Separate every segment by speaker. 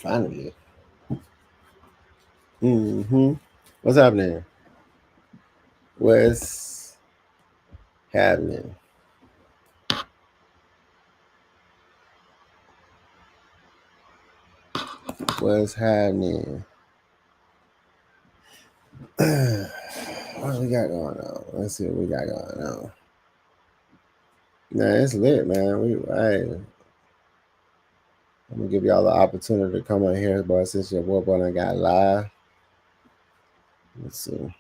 Speaker 1: Finally. What's happening? What's happening? What's happening? What we got going on? Let's see what we got going on. Nah, it's lit, man. I'm gonna give y'all the opportunity to come on here, boy. Since your boy done got live. Let's see.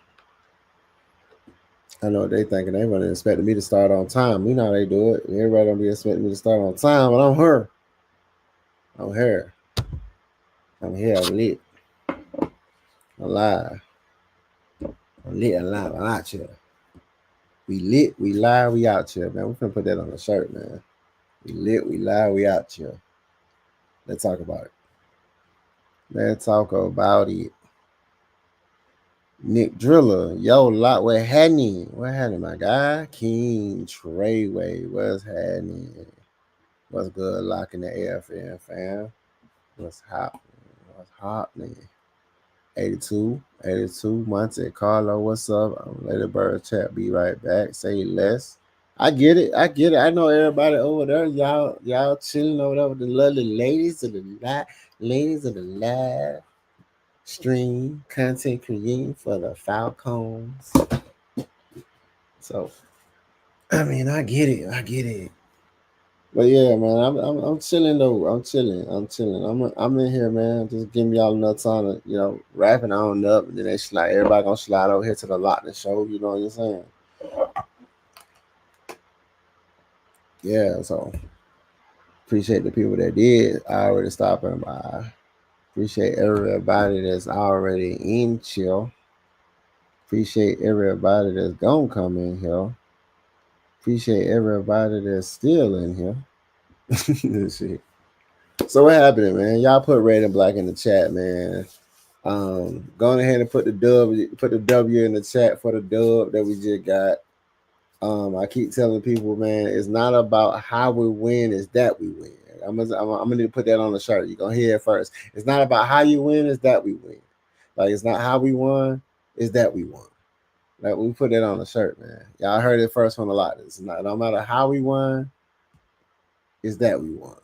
Speaker 1: I know what they thinking. They wasn't expecting me to start on time. You know how they do it. Everybody don't be expecting me to start on time, but I'm here. I'm here. I'm here. I'm lit. I'm live. I'm lit and live. I'm out here. We lit, we live, we out here, man. We're gonna put that on the shirt, man. We lit, we live, we out here. Let's talk about it. Let's talk about it. Nick Driller, yo, lot, what happening? What happening, my guy? King Treyway, what's happening? What's good? Locking the AFN, fam. What's happening? What's happening? 82, Monte Carlo, what's up? Lady Bird chat, be right back. Say less. I get it. I know everybody over there. Y'all chilling over there with the lovely ladies of the live stream content creating for the Falcons. So, I mean, I get it. But yeah, man, I'm chilling though. I'm chilling. I'm in here, man. Just giving y'all enough time to wrapping on up, and then everybody gonna slide over here to the Lochness show. You know what I'm saying? Yeah. So appreciate the people that did already stopping by. Appreciate everybody that's already in chill. Appreciate everybody that's gonna come in here. Appreciate everybody that's still in here. Shit. So what happened, man? Y'all put red and black in the chat, man. Going ahead and put the W in the chat for the dub that we just got. I keep telling people, man, it's not about how we win, it's that we win. I'm gonna need to put that on the shirt. You're gonna hear it first. It's not about how you win, it's that we win. Like it's not how we won, it's that we won. Like we put that on the shirt, man. Y'all heard it first one a lot. It's not no matter how we won, it's that we won.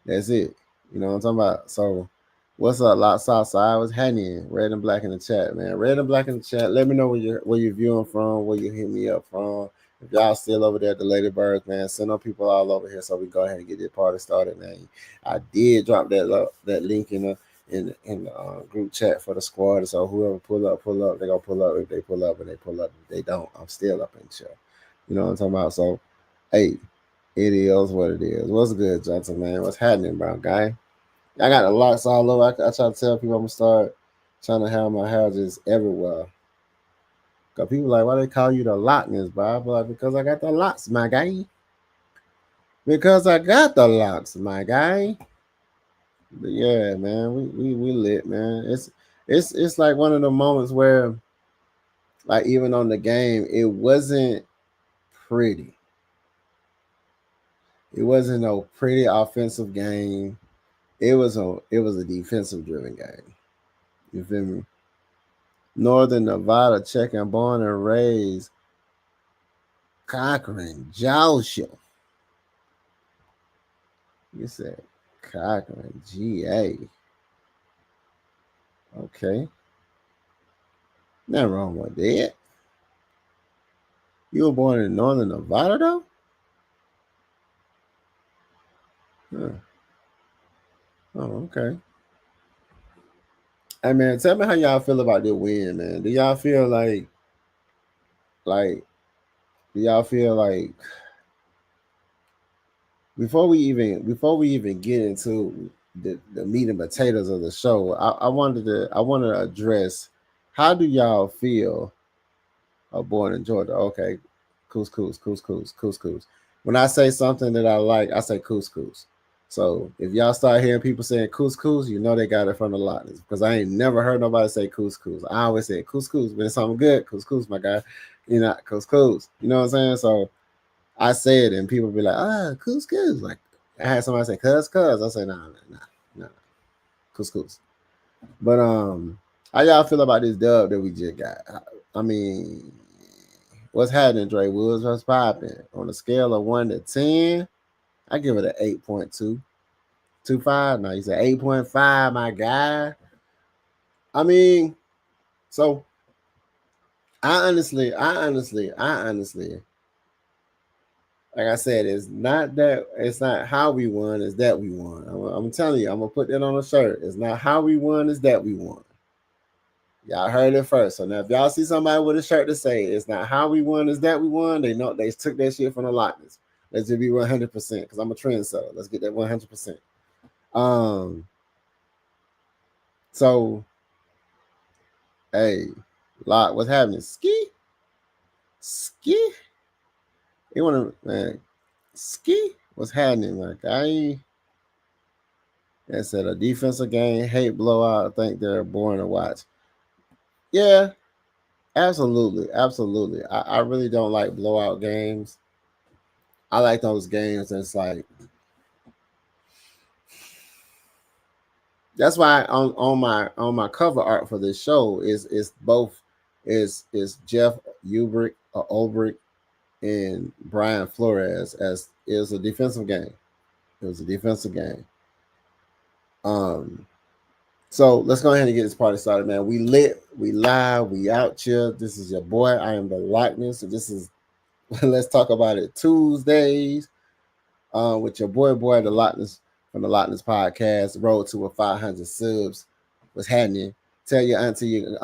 Speaker 1: That's it. You know what I'm talking about? So what's up, Lot Southside? What's happening? Red and black in the chat, man. Red and black in the chat. Let me know where you're viewing from, where you hit me up from. If y'all still over there at the Lady Birds, man, send up people all over here so we go ahead and get this party started, man. I did drop that link in the group chat for the squad. So whoever pull up, they gonna pull up. If they pull up, and they pull up. If they don't, I'm still up in chill. You know what I'm talking about? So, hey, it is what it is. What's good, Johnson, man? What's happening, brown guy? I got the locks all over. I try to tell people I'm gonna start trying to have my hair just everywhere. Cause people like, why they call you the Lochness, Bob? Like, because I got the locks, my guy. Because I got the locks, my guy. But yeah, man, we lit, man. It's like one of the moments where, like, even on the game, it wasn't pretty. It wasn't no pretty offensive game. It was a defensive driven game. You feel me? Northern Nevada, checking born and raised Cochran, Georgia. You said Cochran, GA. Okay. Nothing wrong with that. You were born in Northern Nevada, though? Huh. Oh, okay. Hey, man, tell me how y'all feel about this win, man. Do y'all feel like, do y'all feel like, before we even get into the meat and potatoes of the show, I wanted to address, how do y'all feel? Oh, born in Georgia. Okay, couscous. When I say something that I like, I say couscous. So if y'all start hearing people saying couscous, you know they got it from the Lochness, because I ain't never heard nobody say couscous. I always say couscous when it's something good. Couscous, my guy. You know, couscous. You know what I'm saying? So I say it, and people be like, couscous. Like I had somebody say cuz. I say nah. Couscous. But how y'all feel about this dub that we just got? I mean, what's happening, Dre Woods? What's popping? On a scale of 1 to 10, I give it an 8.225. No, you said 8.5, my guy. I mean, so I honestly, like I said, it's not how we won, it's that we won. I'm telling you, I'm gonna put that on a shirt. It's not how we won, it's that we won. Y'all heard it first. So now if y'all see somebody with a shirt to say it's not how we won, it's that we won, they know they took that shit from the Lochness. Let's just be 100% because I'm a trendsetter. Let's get that 100%. So hey, Lock, what's happening? Ski. You wanna man, ski? What's happening, my guy? That said a defensive game, hate blowout. I think they're boring to watch. Yeah, absolutely. I really don't like blowout games. I like those games that's like that's why on my cover art for this show is both is Jeff Ulbrich and Brian Flores as is a defensive game. It was a defensive game. So let's go ahead and get this party started, man. We lit, we live, we out here. This is your boy. I am the Lochness. So this is let's talk about it Tuesdays with your boy the Lochness from the Lochness podcast. Road to a 500 subs. What's happening? Tell your auntie, your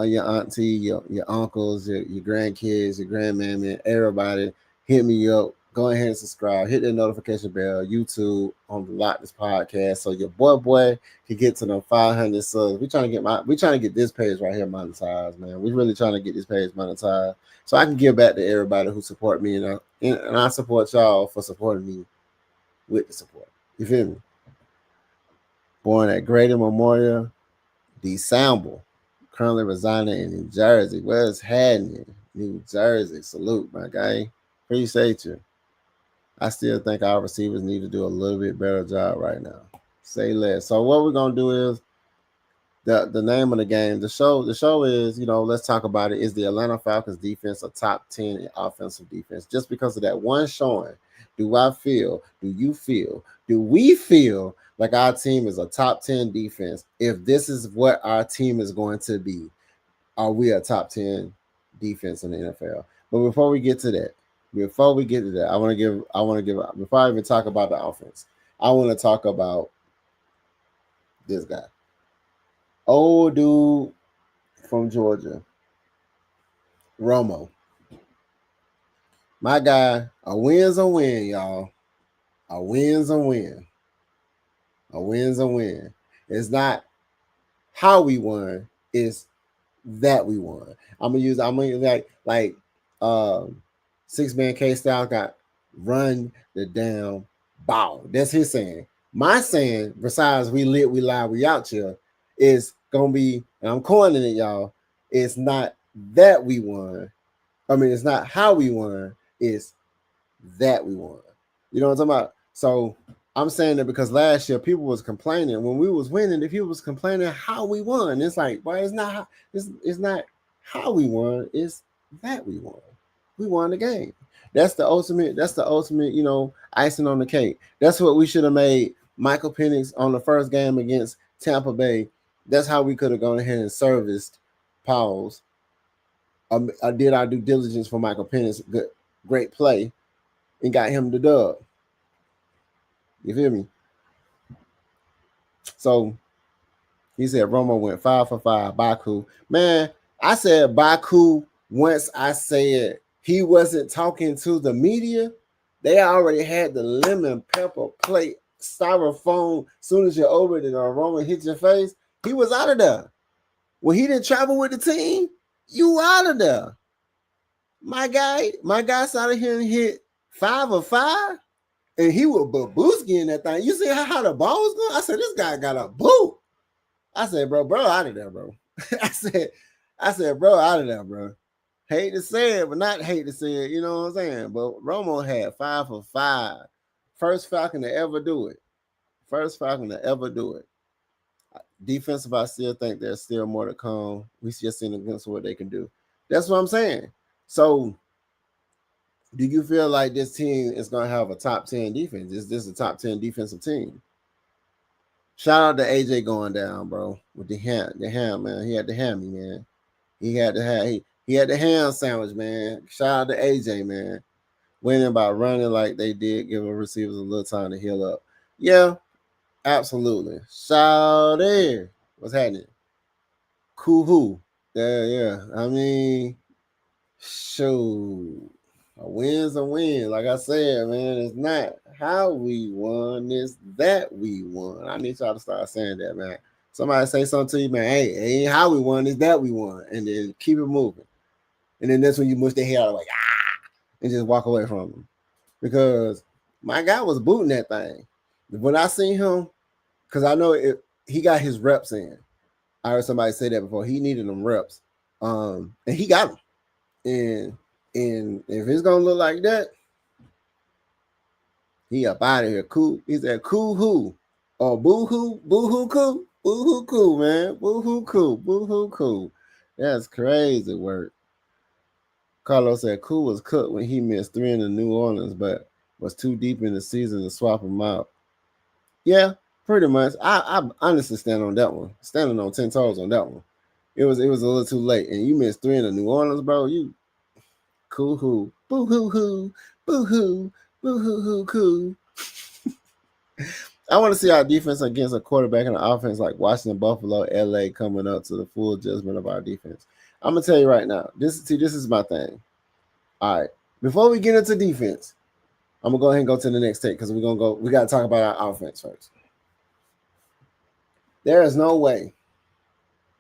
Speaker 1: uncles, your grandkids, your grandmammy, everybody. Hit me up. Go ahead and subscribe. Hit the notification bell. YouTube on the Lochness podcast, so your boy can get to them 500 subs. We trying to get this page right here monetized, man. We really trying to get this page monetized, so I can give back to everybody who support me, and I support y'all for supporting me with the support. You feel me? Born at Grady Memorial, DeSamble, currently residing in New Jersey. Where's happening? New Jersey. Salute, my guy. Appreciate you. I still think our receivers need to do a little bit better job right now. Say less. So what we're gonna do is the name of the game. The show is, let's talk about it. Is the Atlanta Falcons defense a top 10 in offensive defense? Just because of that one showing, do we feel like our team is a top 10 defense? If this is what our team is going to be, are we a top 10 defense in the NFL? But before we get to that, I want to give before I even talk about the offense, I want to talk about this guy. Old dude from Georgia, Romo. My guy, a win's a win, y'all. A win's a win. A win's a win. It's not how we won, it's that we won. I'm gonna use like 6-man K-Style got run the damn ball. That's his saying. My saying, besides we lit, we live, we out here, is gonna be, and I'm coining it, y'all. It's not that we won. I mean, it's not how we won, it's that we won. You know what I'm talking about? So I'm saying that because last year people was complaining when we was winning, the people was complaining how we won. It's like, well, it's not how we won, it's that we won. We won the game. That's the ultimate, icing on the cake. That's what we should have made Michael Penix on the first game against Tampa Bay. That's how we could have gone ahead and serviced Pauls. I did our due diligence for Michael Penix, great play, and got him the dub. You feel me? So he said Romo went 5 for 5. Baku. Man, I said Baku once I said he wasn't talking to the media. They already had the lemon pepper plate styrofoam. As soon as you're over it and Romo hit your face, he was out of there. When he didn't travel with the team, you out of there. My guy started here and hit 5 of 5. And he was babooski in that thing. You see how the ball was going? I said, this guy got a boot. I said, bro, out of there, bro. I said, bro, out of there, bro. Hate to say it, but not hate to say it. You know what I'm saying? But Romo had 5 for 5. First Falcon to ever do it. Defensive, I still think there's still more to come. We just seen against what they can do. That's what I'm saying. So, do you feel like this team is going to have a top 10 defense? Is this a top 10 defensive team? Shout out to AJ going down, bro, with the ham, man. He had the hammy, man. He had the ham sandwich, man. Shout out to AJ, man. Winning by running like they did, giving receivers a little time to heal up. Yeah, absolutely. Shout there. What's happening? Cool who? Yeah. I mean, shoot. A win's a win. Like I said, man, it's not how we won, it's that we won. I need y'all to start saying that, man. Somebody say something to you, man. Hey, it ain't how we won, it's that we won. And then keep it moving. And then that's when you mush their hair out like, and just walk away from them. Because my guy was booting that thing. When I seen him, because I know he got his reps in. I heard somebody say that before. He needed them reps. And he got them. And if it's gonna look like that, he up out of here. Cool. He said, cool who? Or boo hoo cool. Boo hoo cool, man. Boo hoo cool. That's crazy work. Carlos said Cool was cooked when he missed 3 in the New Orleans, but was too deep in the season to swap him out. Yeah, pretty much. I honestly stand on that one. Standing on 10 toes on that one. It was a little too late. And you missed 3 in the New Orleans, bro. You cool hoo. Boo hoo hoo. Boo hoo. Boo hoo hoo cool. I want to see our defense against a quarterback and an offense like Washington, Buffalo, LA coming up to the full judgment of our defense. I'm gonna tell you right now. This is my thing. All right. Before we get into defense, I'm gonna go ahead and go to the next take because we gotta talk about our offense first. There is no way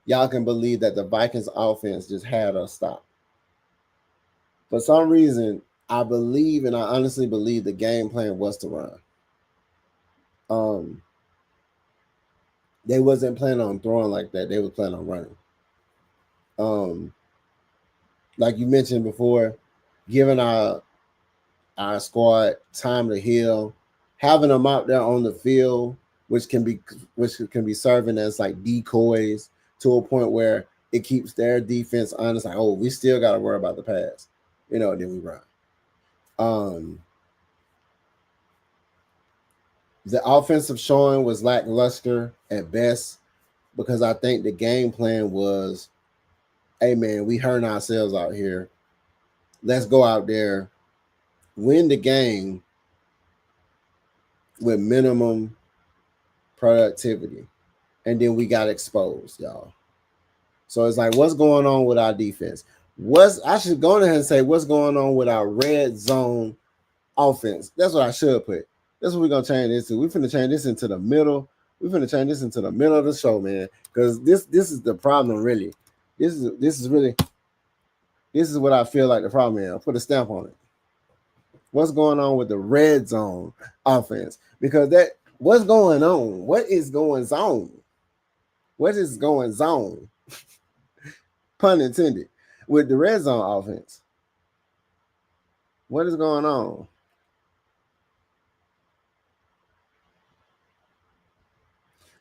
Speaker 1: y'all can believe that the Vikings offense just had us stop. For some reason, I believe and I honestly believe the game plan was to run. They wasn't planning on throwing like that. They were planning on running. Like you mentioned before, giving our squad time to heal, having them out there on the field, which can be serving as like decoys to a point where it keeps their defense honest. Like, oh, we still got to worry about the pass, then we run. The offensive showing was lackluster at best because I think the game plan was, hey, man, we hurting ourselves out here. Let's go out there, win the game with minimum productivity. And then we got exposed, y'all. So it's like, what's going on with our defense? I should go ahead and say, what's going on with our red zone offense? That's what I should put. That's what we're gonna change this to. We're finna change this into the middle. We're finna change this into the middle of the show, man. Because this is the problem, really. This is what I feel like the problem is. I'll put a stamp on it. What's going on with the red zone offense? Because what's going on? What is going on? What is going on? Pun intended. With the red zone offense. What is going on?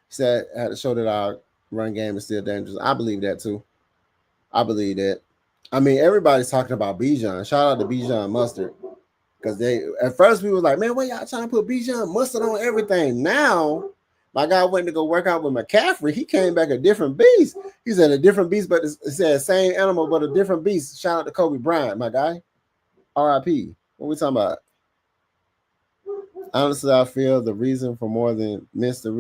Speaker 1: Said I had to show that our run game is still dangerous. I believe that too. I believe that. I mean, everybody's talking about Bijan. Shout out to Bijan Mustard. Because at first we was like, man, what y'all trying to put Bijan Mustard on everything? Now, my guy went to go work out with McCaffrey. He came back a different beast. He said a different beast, but it said same animal, but a different beast. Shout out to Kobe Bryant, my guy. R.I.P. What we talking about? Honestly, I feel the reason for more than the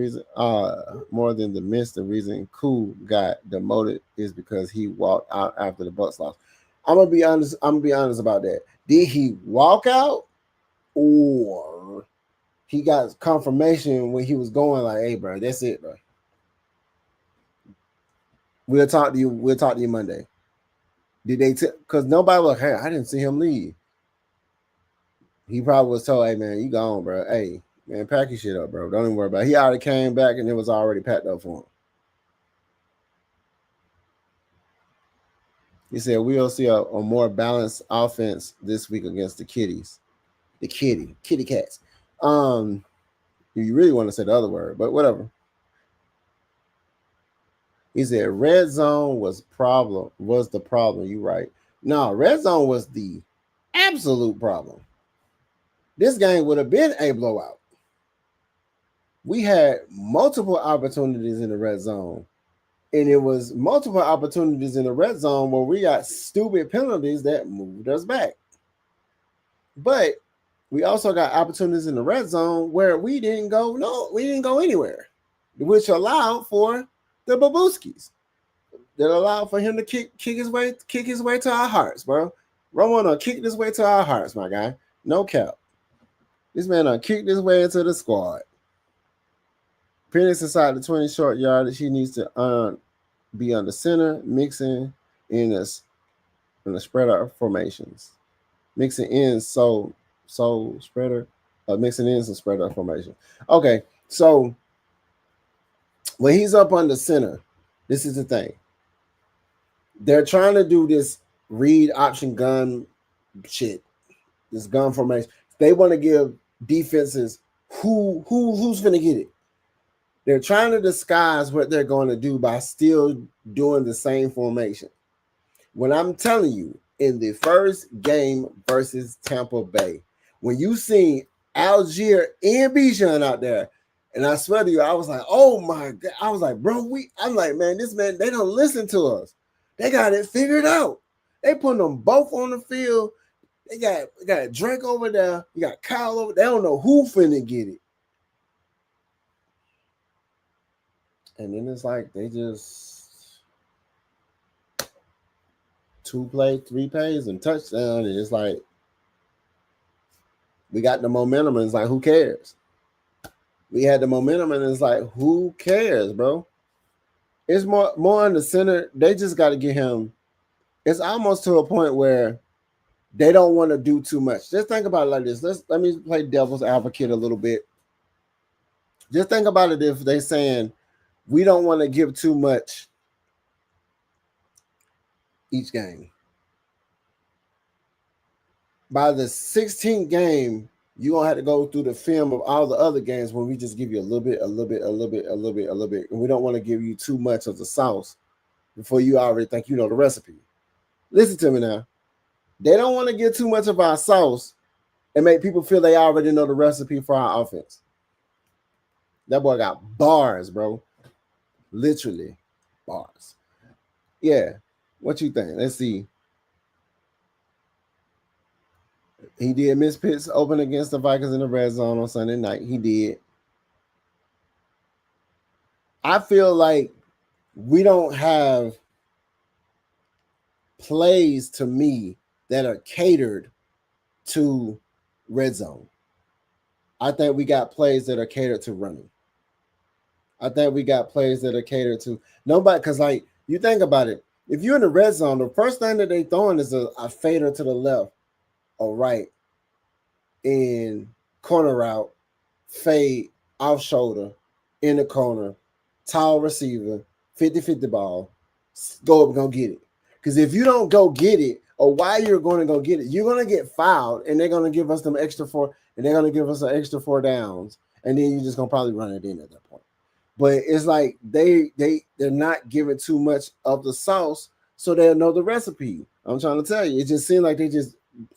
Speaker 1: reason Cool got demoted is because he walked out after the Bucks lost. I'm gonna be honest about that. Did he walk out, or he got confirmation when he was going like, "Hey, bro, that's it, bro. We'll talk to you. We'll talk to you Monday." Did they? Because nobody was like, "Hey, I didn't see him leave." He probably was told, "Hey, man, you gone, bro. Hey, man, pack your shit up, bro. Don't even worry about it." He already came back and it was already packed up for him. He said, we'll see a more balanced offense this week against the kitties. The kitty cats. You really want to say the other word, but whatever. He said red zone was the problem. You right. No, red zone was the absolute problem. This game would have been a blowout. We had multiple opportunities in the red zone. And it was multiple opportunities in the red zone where we got stupid penalties that moved us back. But we also got opportunities in the red zone where we didn't go anywhere, which allowed for the Babuskis. That allowed for him to kick his way to our hearts, bro. Roman kicked his way to our hearts, my guy. No cap. This man kicked his way into the squad. Penix inside the 20 short yardage. He needs to be on the center, mixing in the spread out formations. Mixing in spreader, mixing in some spread out formation. Okay, so when he's up on the center, this is the thing. They're trying to do this read option gun shit, this gun formation. They want to give defenses who's gonna get it. They're trying to disguise what they're going to do by still doing the same formation. When I'm telling you, in the first game versus Tampa Bay, when you seen Algier and Bijan out there, and I swear to you, I was like, oh my God. I was like, bro, I'm like, man, they don't listen to us. They got it figured out. They putting them both on the field. They got Drake over there. You got Kyle over there. They don't know who finna get it. And then it's like they just 2 plays, 3 plays, and touchdown. And it's like we got the momentum, and it's like, who cares? We had the momentum, and it's like, who cares, bro? It's more on the center. They just got to get him. It's almost to a point where they don't want to do too much. Just think about it like this. Let me play devil's advocate a little bit. Just think about it if they're saying, we don't want to give too much each game. By the 16th game, you're going to have to go through the film of all the other games when we just give you a little bit. And we don't want to give you too much of the sauce before you already think you know the recipe. Listen to me now. They don't want to get too much of our sauce and make people feel they already know the recipe for our offense. That boy got bars, bro. Literally bars. Yeah. What you think? Let's see. He did miss pits open against the Vikings in the red zone on Sunday night. He did. I feel like we don't have plays to me that are catered to red zone. I think we got plays that are catered to running. I think we got plays that are catered to nobody, because like you think about it, if you're in the red zone, the first thing that they throwing is a fader to the left or right in corner route, fade off shoulder in the corner, tall receiver, 50-50 ball, go up and go get it. Because if you don't go get it, or why you're going to go get it, you're going to get fouled, and they're going to give us them extra 4, and they're going to give us an extra 4 downs, and then you're just going to probably run it in at that point. But it's like they're not giving too much of the sauce, so they'll know the recipe. I'm trying to tell you, it just seems like they just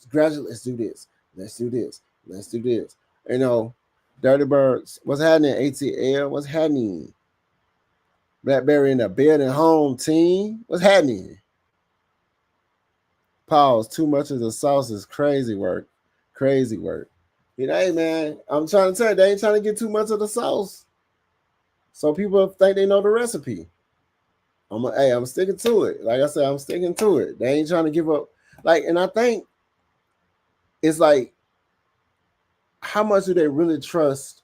Speaker 1: gradually, let's do this, let's do this, let's do this. You know, Dirty Birds, what's happening? ATL, what's happening? Blackberry in the building, home team, what's happening? Pause. Too much of the sauce is crazy work. Crazy work. You know, hey man, I'm trying to tell you, they ain't trying to get too much of the sauce. So people think they know the recipe. I'm sticking to it. Like I said, I'm sticking to it. They ain't trying to give up. Like, and I think it's like, how much do they really trust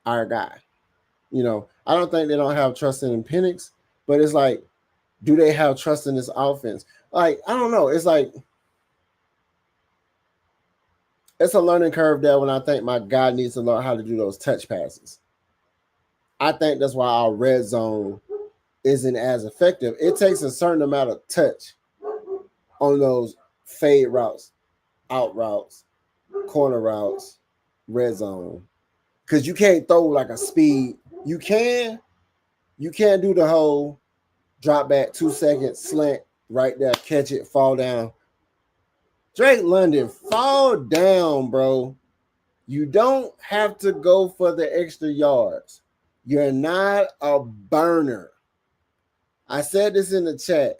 Speaker 1: our guy? You know, I don't think they don't have trust in Penix, but it's like, do they have trust in this offense? Like, I don't know. It's like, it's a learning curve there when I think my guy needs to learn how to do those touch passes. I think that's why our red zone isn't as effective. It takes a certain amount of touch on those fade routes, out routes, corner routes, red zone. Because you can't throw like a speed. You can, You can't do the whole drop back 2 seconds slant right there, catch it, fall down. Drake London, fall down, bro. You don't have to go for the extra yards. You're not a burner. I said this in the chat.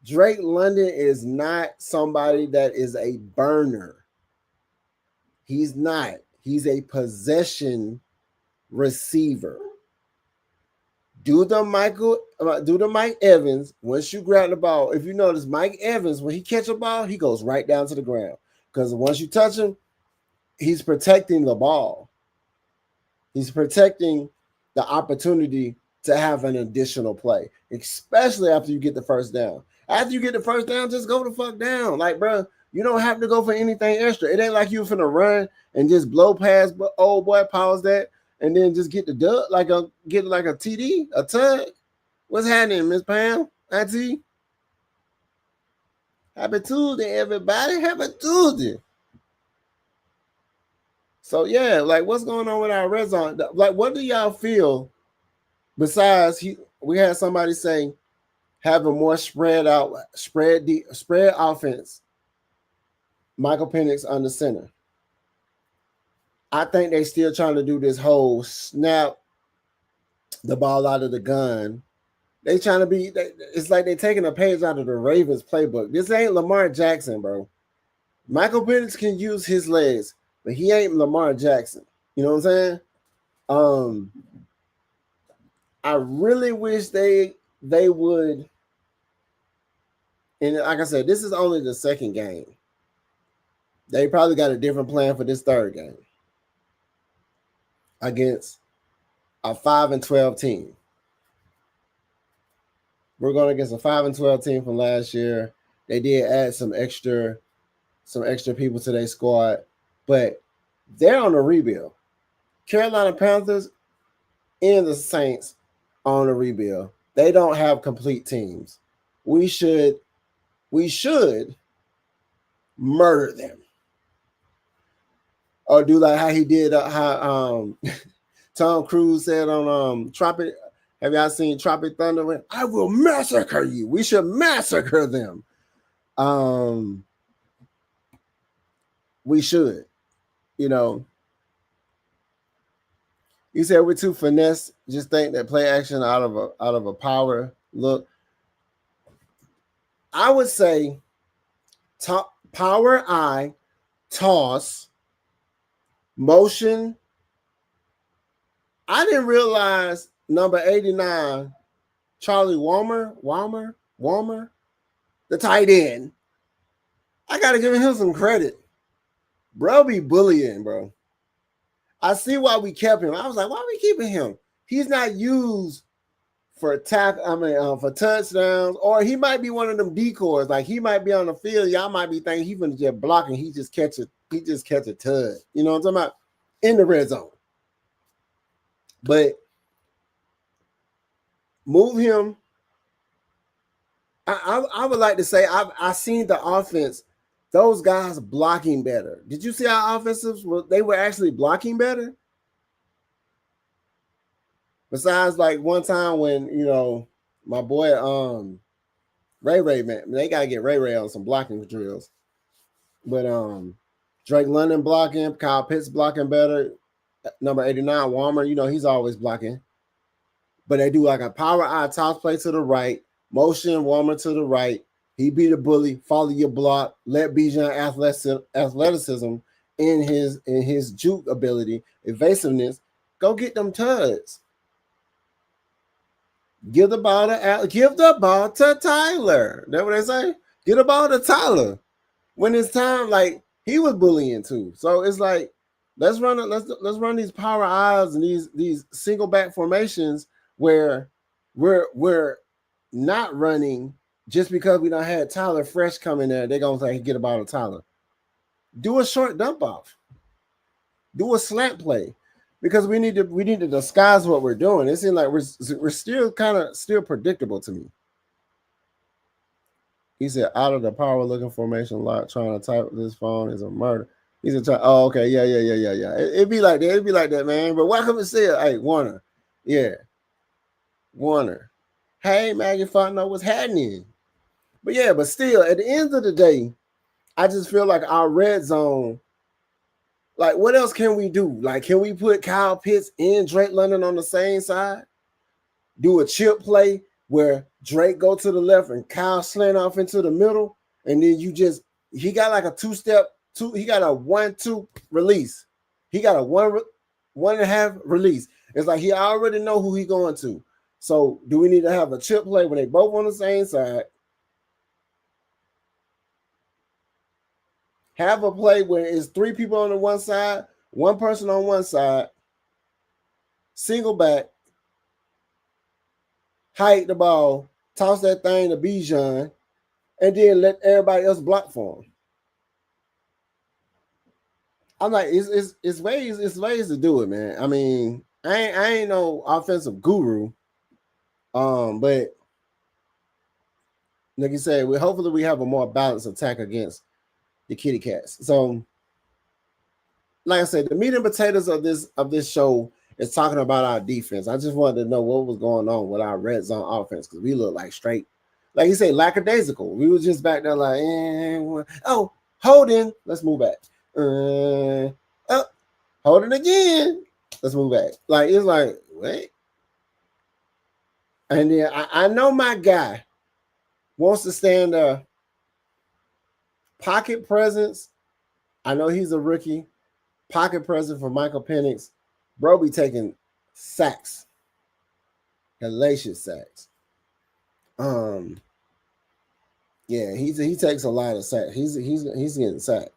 Speaker 1: Drake London is not somebody that is a burner. He's not. He's a possession receiver. Do the Mike Evans. Once you grab the ball, if you notice, Mike Evans, when he catch a ball, he goes right down to the ground. Because once you touch him, he's protecting the ball. He's protecting the opportunity to have an additional play, especially after you get the first down. After you get the first down, just go the fuck down. Like, bro, you don't have to go for anything extra. It ain't like you finna run and just blow past old boy, pause that, and then just get the dub, get like a TD, a tug. What's happening, Miss Pam? Auntie? Happy Tuesday, everybody. Happy Tuesday. So, yeah, like, what's going on with our red zone? Like, what do y'all feel besides we had somebody say having more spread offense, Michael Penix under center. I think they still trying to do this whole snap the ball out of the gun. They trying to be, it's like they taking a page out of the Ravens playbook. This ain't Lamar Jackson, bro. Michael Penix can use his legs, but he ain't Lamar Jackson. You know what I'm saying? I really wish they would. And like I said, this is only the second game. They probably got a different plan for this third game against a 5-12 team. We're going against a 5-12 team from last year. They did add some extra people to their squad, but they're on a rebuild. Carolina Panthers and the Saints on a rebuild. They don't have complete teams. We should murder them. Or do like how he did how Tom Cruise said on Tropic. Have y'all seen Tropic Thunder? I will massacre you. We should massacre them. We should. You know. You said we're too finesse. Just think that play action out of a power look. I would say power eye, toss, motion. I didn't realize number 89, Charlie Walmer, the tight end. I got to give him some credit. Bro be bullying, bro. I see why we kept him. I was like, why are we keeping him? He's not used for for touchdowns, or he might be one of them decoys. Like he might be on the field. Y'all might be thinking he's gonna just block and he just catch a tud. You know what I'm talking about? In the red zone. But move him. I would like to say I've seen the offense. Those guys blocking better. Did you see our offensives? They were actually blocking better. Besides, like one time when my boy Ray, man, they gotta get Ray on some blocking drills. But Drake London blocking, Kyle Pitts blocking better. Number 89, Warmer, he's always blocking. But they do like a power eye toss play to the right, motion Warmer to the right. He be the bully, follow your block, let Bijan athleticism in his juke ability, evasiveness, go get them tuds. Give the ball to Tyler. That's what they say. Give the ball to Tyler. When it's time, like he was bullying too. So it's like let's run these power eyes and these single back formations where we're not running. Just because we don't have Tyler Fresh coming there, they're going to say, get about a Tyler. Do a short dump off. Do a slant play. Because we need to disguise what we're doing. It seems like we're still still predictable to me. He said, out of the power looking formation lock, trying to type this phone is a murder. He said, oh, okay, yeah. It'd be like that. Man. But welcome to say it. Hey, Warner. Yeah. Warner. Hey, Maggie Fontenot, what's happening? But yeah, but still, at the end of the day, I just feel like our red zone, like, what else can we do? Like, can we put Kyle Pitts and Drake London on the same side? Do a chip play where Drake go to the left and Kyle slant off into the middle, and then he got like a he got a 1-2 release. He got a 1.5 release. It's like he already know who he going to. So do we need to have a chip play when they both on the same side? Have a play where it's 3 people on the one side, 1 person on one side, single back, hike the ball, toss that thing to Bijan, and then let everybody else block for him. I'm like, it's ways to do it, man. I mean, I ain't no offensive guru, but like you said, hopefully we have a more balanced attack against the kitty cats. So, like I said, the meat and potatoes of this show is talking about our defense. I just wanted to know what was going on with our red zone offense because we look like straight, like you say, lackadaisical. We was just back there like, oh, holding. Let's move back. Holding again. Let's move back. Like it's like wait, and then I know my guy wants to stand there. Pocket presence. I know he's a rookie. Pocket presence for Michael Penix. Bro be taking sacks. Hellacious sacks. Yeah, he takes a lot of sacks. He's getting sacked.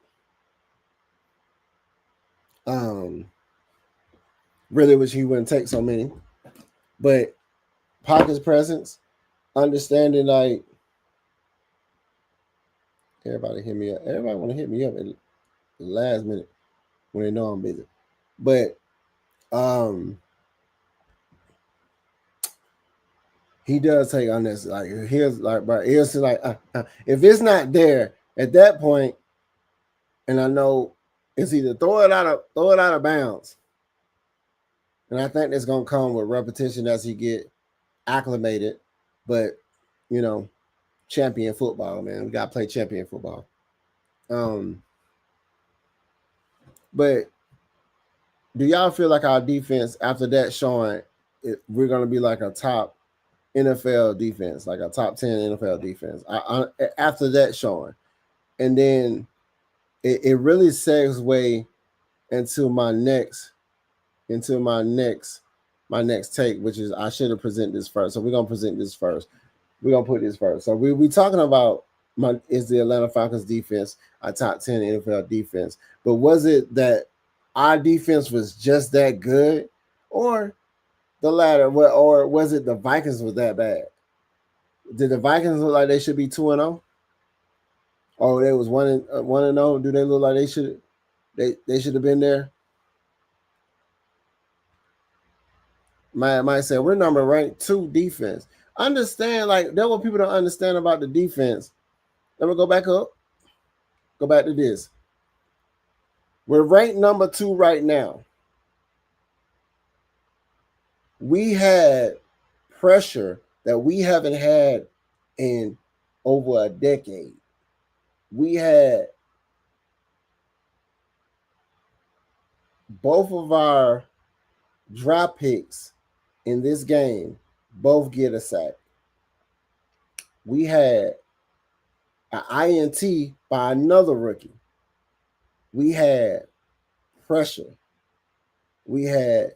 Speaker 1: Really wish he wouldn't take so many. But pocket presence, understanding like everybody hit me up. Everybody want to hit me up at the last minute when they know I'm busy. But he does take on this. Like here's like, bro, it's like if it's not there at that point, and I know it's either throw it out of bounds, and I think that's gonna come with repetition as he get acclimated. But you know, champion football, man, we gotta play champion football. But do y'all feel like our defense after that showing, we're gonna be like a top NFL defense, like a top 10 NFL defense after that showing? And then it really segues into my next take, which is I should have presented this first. So we're gonna present this first. We're gonna put this first. So we talking about is the Atlanta Falcons defense a top 10 NFL defense? But was it that our defense was just that good, or the latter? Or was it the Vikings was that bad? Did the Vikings look like they should be 2-0? Or they was 1-0? Do they look like they should have been there? Might say we're number ranked 2 defense. Understand, like there were people don't understand about the defense. Let me go back up. Go back to this. We're ranked number 2 right now. We had pressure that we haven't had in over a decade. We had both of our draft picks in this game both get a sack. We had an INT by another rookie. We had pressure. We had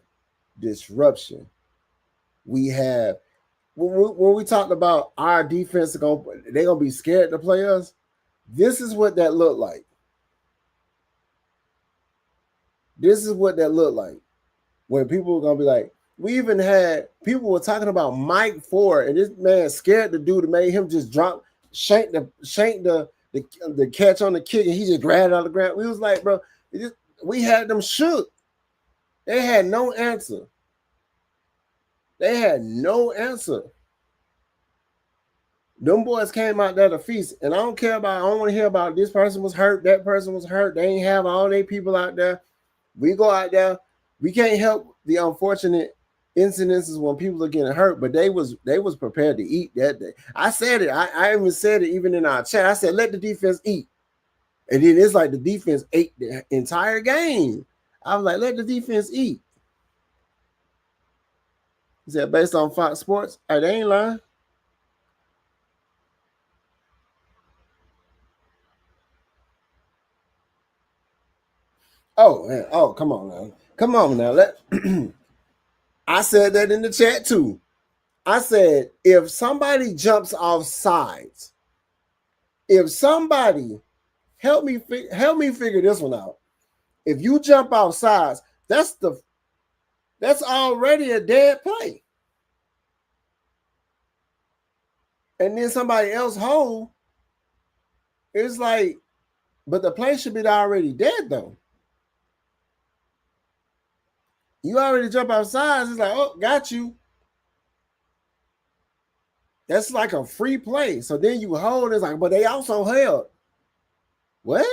Speaker 1: disruption. We have when we talked about our defense, they're gonna be scared to play us. This is what that looked like. This is what that looked like. When people were gonna be like, we even had people were talking about Mike Ford, and this man scared the dude and made him just shank the catch on the kick, and he just grabbed it out of the ground. We was like, bro, we had them shook. They had no answer. They had no answer. Them boys came out there to feast, and I don't want to hear about this person was hurt, that person was hurt. They ain't have all their people out there. We go out there. We can't help the unfortunate incidences when people are getting hurt, but they was prepared to eat that day. I said it. I even said it even in our chat. I said, let the defense eat. And then it's like the defense ate the entire game. I was like, let the defense eat. Is that based on Fox Sports? Hey, they ain't lying. Oh, man. Oh, come on now. Come on now. I said that in the chat too. I said, if somebody jumps off sides, if somebody help me figure this one out. If you jump off sides, that's already a dead play. And then somebody else hold, it's like, but the play should be already dead though. You already jump off sides, it's like, oh, got you. That's like a free play. So then you hold, it's like, but they also held. What?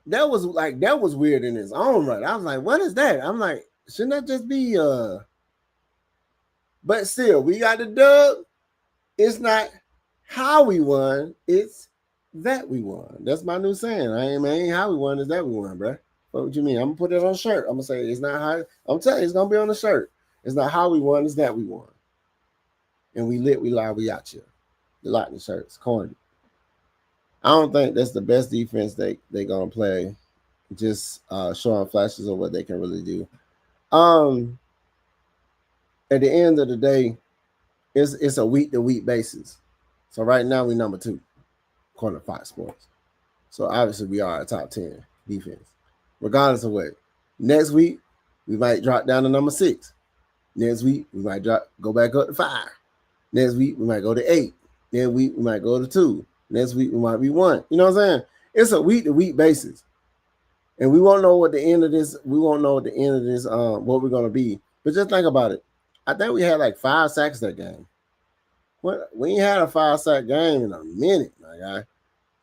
Speaker 1: That was weird in its own right. I was like, what is that? I'm like, shouldn't that just be but still, we got the dub. It's not how we won, it's that we won. That's my new saying. I ain't how we won, is that we won, bro. What would you mean? I'm gonna put it on a shirt. I'm gonna say it's not how. I'm telling you, it's gonna be on the shirt. It's not how we won, it's that we won. And we lit, we lie, we out here. The Lochness shirts, corny. I don't think that's the best defense they gonna play. Just showing flashes of what they can really do. At the end of the day, it's a week to week basis. So right now we number 2, according to Fox Sports. So obviously we are a top 10 defense, regardless of what. Next week we might drop down to number 6. Next week we might go back up to 5. Next week we might go to 8. Next week we might go to 2. Next week we might be 1. You know what I'm saying? It's a week to week basis, and we won't know what the end of this. We won't know what the end of this. What we're gonna be. But just think about it. I think we had like 5 sacks that game. We ain't had a 5-sack game in a minute, my guy.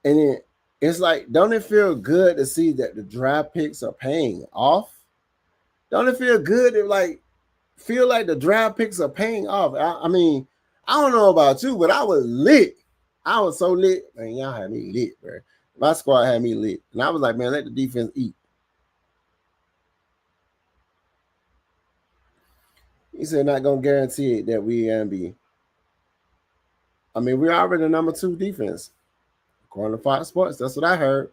Speaker 1: And then it's like, don't it feel good to see that the draft picks are paying off? Don't it feel good to feel like the draft picks are paying off? I mean, I don't know about you, but I was lit. I was so lit. Man, y'all had me lit, bro. My squad had me lit. And I was like, man, let the defense eat. He said not gonna guarantee it that we gonna be. I mean, we're already the number 2 defense. According to Fox Sports, that's what I heard.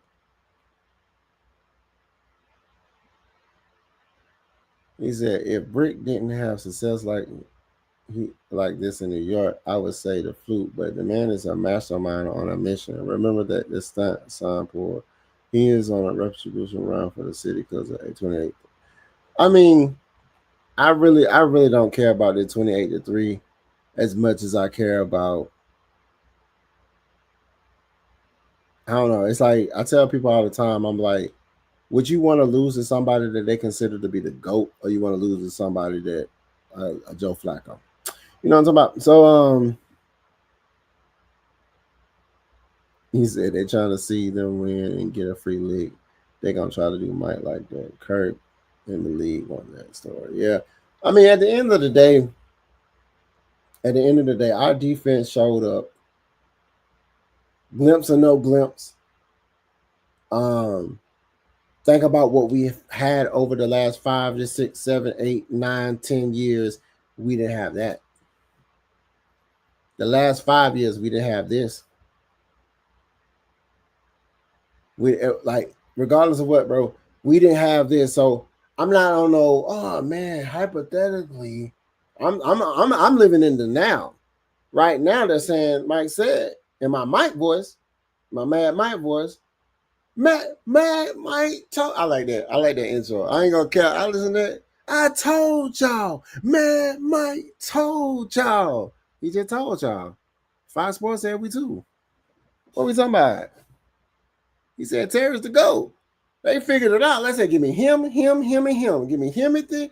Speaker 1: He said if Brick didn't have success like this in New York, I would say the fluke. But the man is a mastermind on a mission. Remember that the stunt sign pulled. He is on a retribution run for the city because of 28. I mean, I really don't care about the 28-3 as much as I care about. I don't know. It's like I tell people all the time, I'm like, would you want to lose to somebody that they consider to be the GOAT, or you want to lose to somebody that Joe Flacco? You know what I'm talking about? So he said they're trying to see them win and get a free league. They're gonna try to do Mike like that. Kirk in the league on that story. Yeah. I mean, at the end of the day, our defense showed up. Glimpse or no glimpse. Think about what we've had over the last 5 to 6, 7, 8, 9, 10 years. We didn't have that. The last 5 years, we didn't have this. We regardless of what, bro, we didn't have this. So I'm not on no. Oh man, hypothetically, I'm living in the now. Right now, they're saying Mike said in my Mike voice, my Mad Mike voice. Mad Mike told. I like that. I like that intro. I ain't gonna care. I listen to that. I told y'all. Mad Mike told y'all. He just told y'all. Fox Sports said we too. What we talking about? He said Terry's the GOAT. They figured it out. Let's say give me him, and him. Give me Himothy,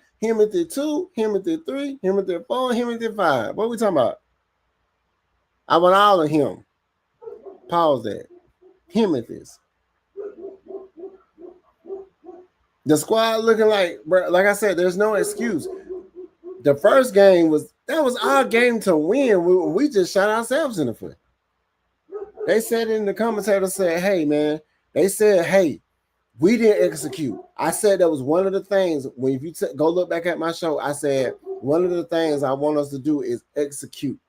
Speaker 1: 2, Himothy 3, Himothy 4, Himothy 5. What we talking about? I want all of him. Pause that. Himothy's. The squad looking like, bro, like I said, there's no excuse. the first game was our game to win. We just shot ourselves in the foot. They said in the commentator said, "Hey man," they said, "Hey, we didn't execute." I said that was one of the things when if you go look back at my show, I said one of the things I want us to do is execute.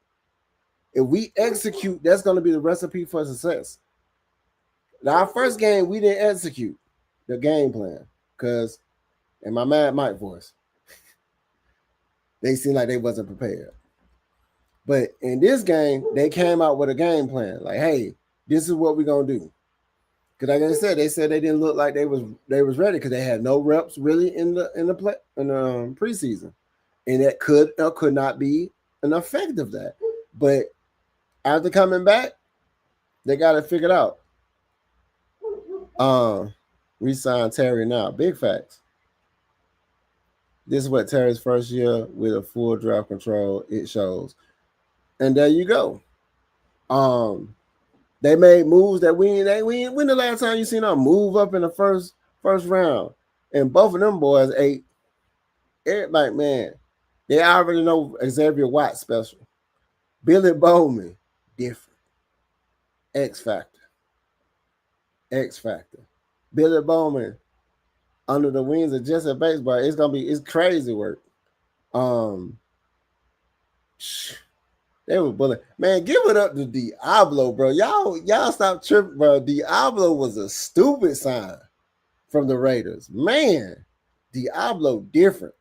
Speaker 1: If we execute, that's going to be the recipe for success. Now, our first game, we didn't execute the game plan because, in my Mad Mike voice, they seemed like they wasn't prepared. But in this game, they came out with a game plan. Like, hey, this is what we're gonna do. Because like I said, they said they didn't look like they was ready because they had no reps really in the preseason, and that could or could not be an effect of that. But after coming back, they got it figured out. We signed Terry now. Big facts. This is what Terry's first year with a full draft control. It shows. And there you go. They made moves that when the last time you seen them move up in the first round? And both of them boys ate. Everybody, man, they already know Xavier White special. Billy Bowman, different. X Factor. Billy Bowman, under the wings of Jesse Baseball, it's crazy work. They were bullying. Man, give it up to Diablo, bro. Y'all stop tripping, bro. Diablo was a stupid sign from the Raiders. Man, Diablo different.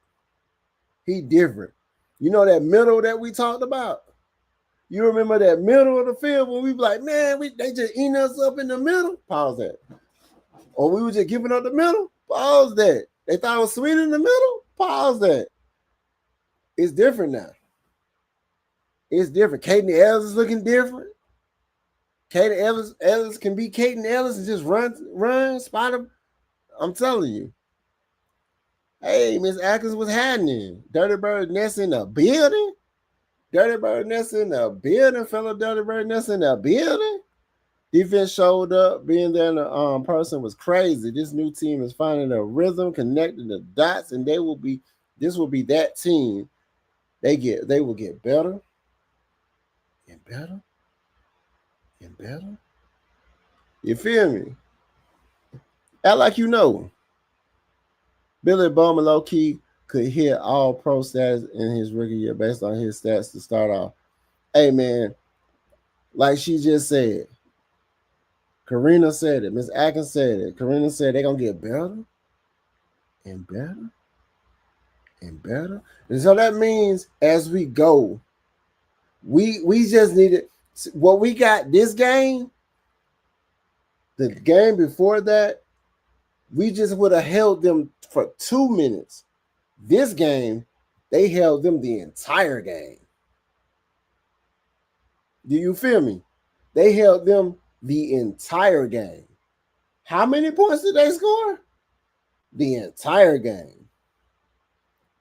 Speaker 1: He different. You know that middle that we talked about? You remember that middle of the field when we be like, man, they just eating us up in the middle? Pause that. Or we were just giving up the middle? Pause that. They thought it was sweet in the middle? Pause that. It's different now. It's different. Caden Ellis is looking different. Caden Ellis can be Caden Ellis and just run, spot him. I'm telling you. Hey, Miss Atkins was happening. Dirty Bird Ness in the building. Dirty Bird Ness in the building. Fellow Dirty Bird Ness in the building. Defense showed up. Being there in the person was crazy. This new team is finding a rhythm, connecting the dots, and this will be that team. They will get better. And better. And better. You feel me? Act like you know. Billy Bowman low-key could hit all pro status in his rookie year based on his stats to start off. Hey, man, like she just said, Karina said it. Miss Atkins said it. Karina said they're going to get better and better and better. And so that means as we go, we just needed what we got this game. The game before that, we just would have held them for 2 minutes. This game, they held them the entire game. Do you feel me? They held them the entire game. How many points did they score? The entire game.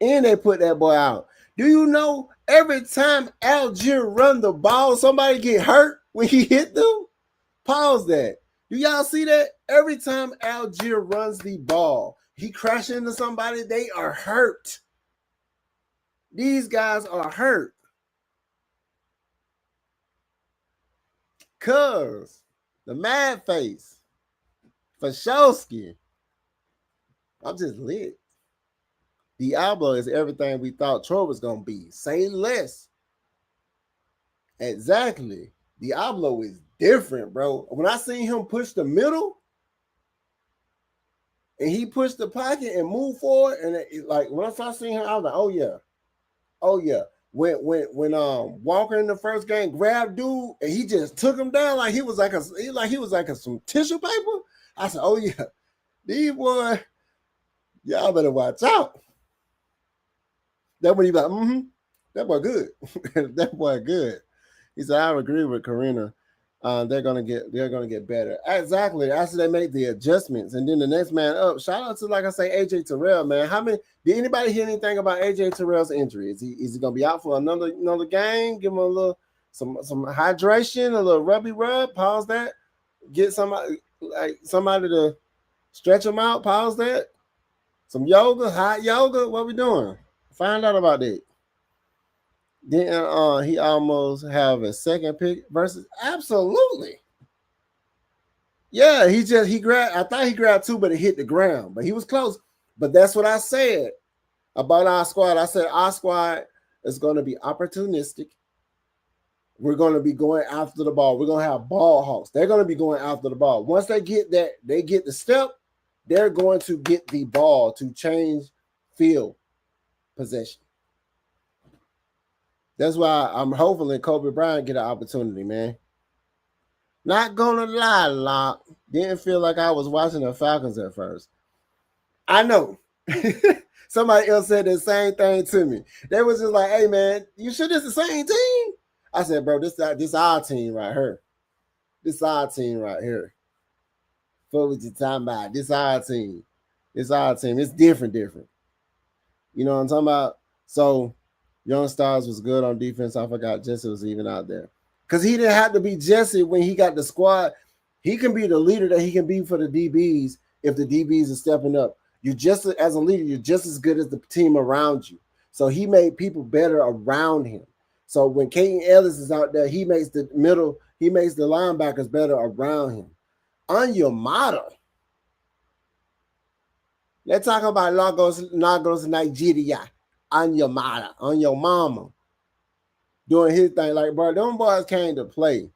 Speaker 1: And they put that boy out. Do you know every time Algier run the ball, somebody get hurt when he hit them? Pause that. Do y'all see that? Every time Algier runs the ball, he crashes into somebody, they are hurt. These guys are hurt. Cuz, the mad face, Fashowski, I'm just lit. Diablo is everything we thought Troy was going to be. Say less. Exactly. Diablo is different, bro. When I seen him push the middle and he pushed the pocket and moved forward, and like once I seen him, I was like, oh yeah. When Walker in the first game grabbed dude and he just took him down like he was like some tissue paper. I said, oh yeah, these boy, y'all better watch out. That when he like, that boy good. That boy good. He said, I agree with Karina. They're gonna get better. Exactly. After they make the adjustments, and then the next man up. Shout out to, like I say, AJ Terrell, man. Did anybody hear anything about AJ Terrell's injury? Is he gonna be out for another game? Give him a little some hydration, a little rubby rub. Pause that. Get somebody to stretch him out. Pause that. Some yoga, hot yoga. What we doing? Find out about that. Didn't he almost have a second pick versus? Absolutely. Yeah, he grabbed. I thought he grabbed two, but it hit the ground. But he was close. But that's what I said about our squad. I said our squad is going to be opportunistic. We're going to be going after the ball. We're going to have ball hawks. They're going to be going after the ball. Once they get that, they get the step, they're going to get the ball to change field possession. That's why I'm hoping Kobe Bryant get an opportunity, man. Not gonna lie, Lock. Didn't feel like I was watching the Falcons at first. I know. Somebody else said the same thing to me. They was just like, "Hey, man, you sure this the same team?" I said, "Bro, this our team right here. This our team right here. What was you talking about? This our team. This our team. It's different. You know what I'm talking about?" So, Young Stars was good on defense. I forgot Jesse was even out there. Because he didn't have to be Jesse when he got the squad. He can be the leader that he can be for the DBs if the DBs are stepping up. You're just as a leader, you're just as good as the team around you. So he made people better around him. So when Caden Ellis is out there, he makes the linebackers better around him. On your model. Let's talk about Lagos, Nigeria. On your mother, on your mama. Doing his thing. Like, bro, them boys came to play.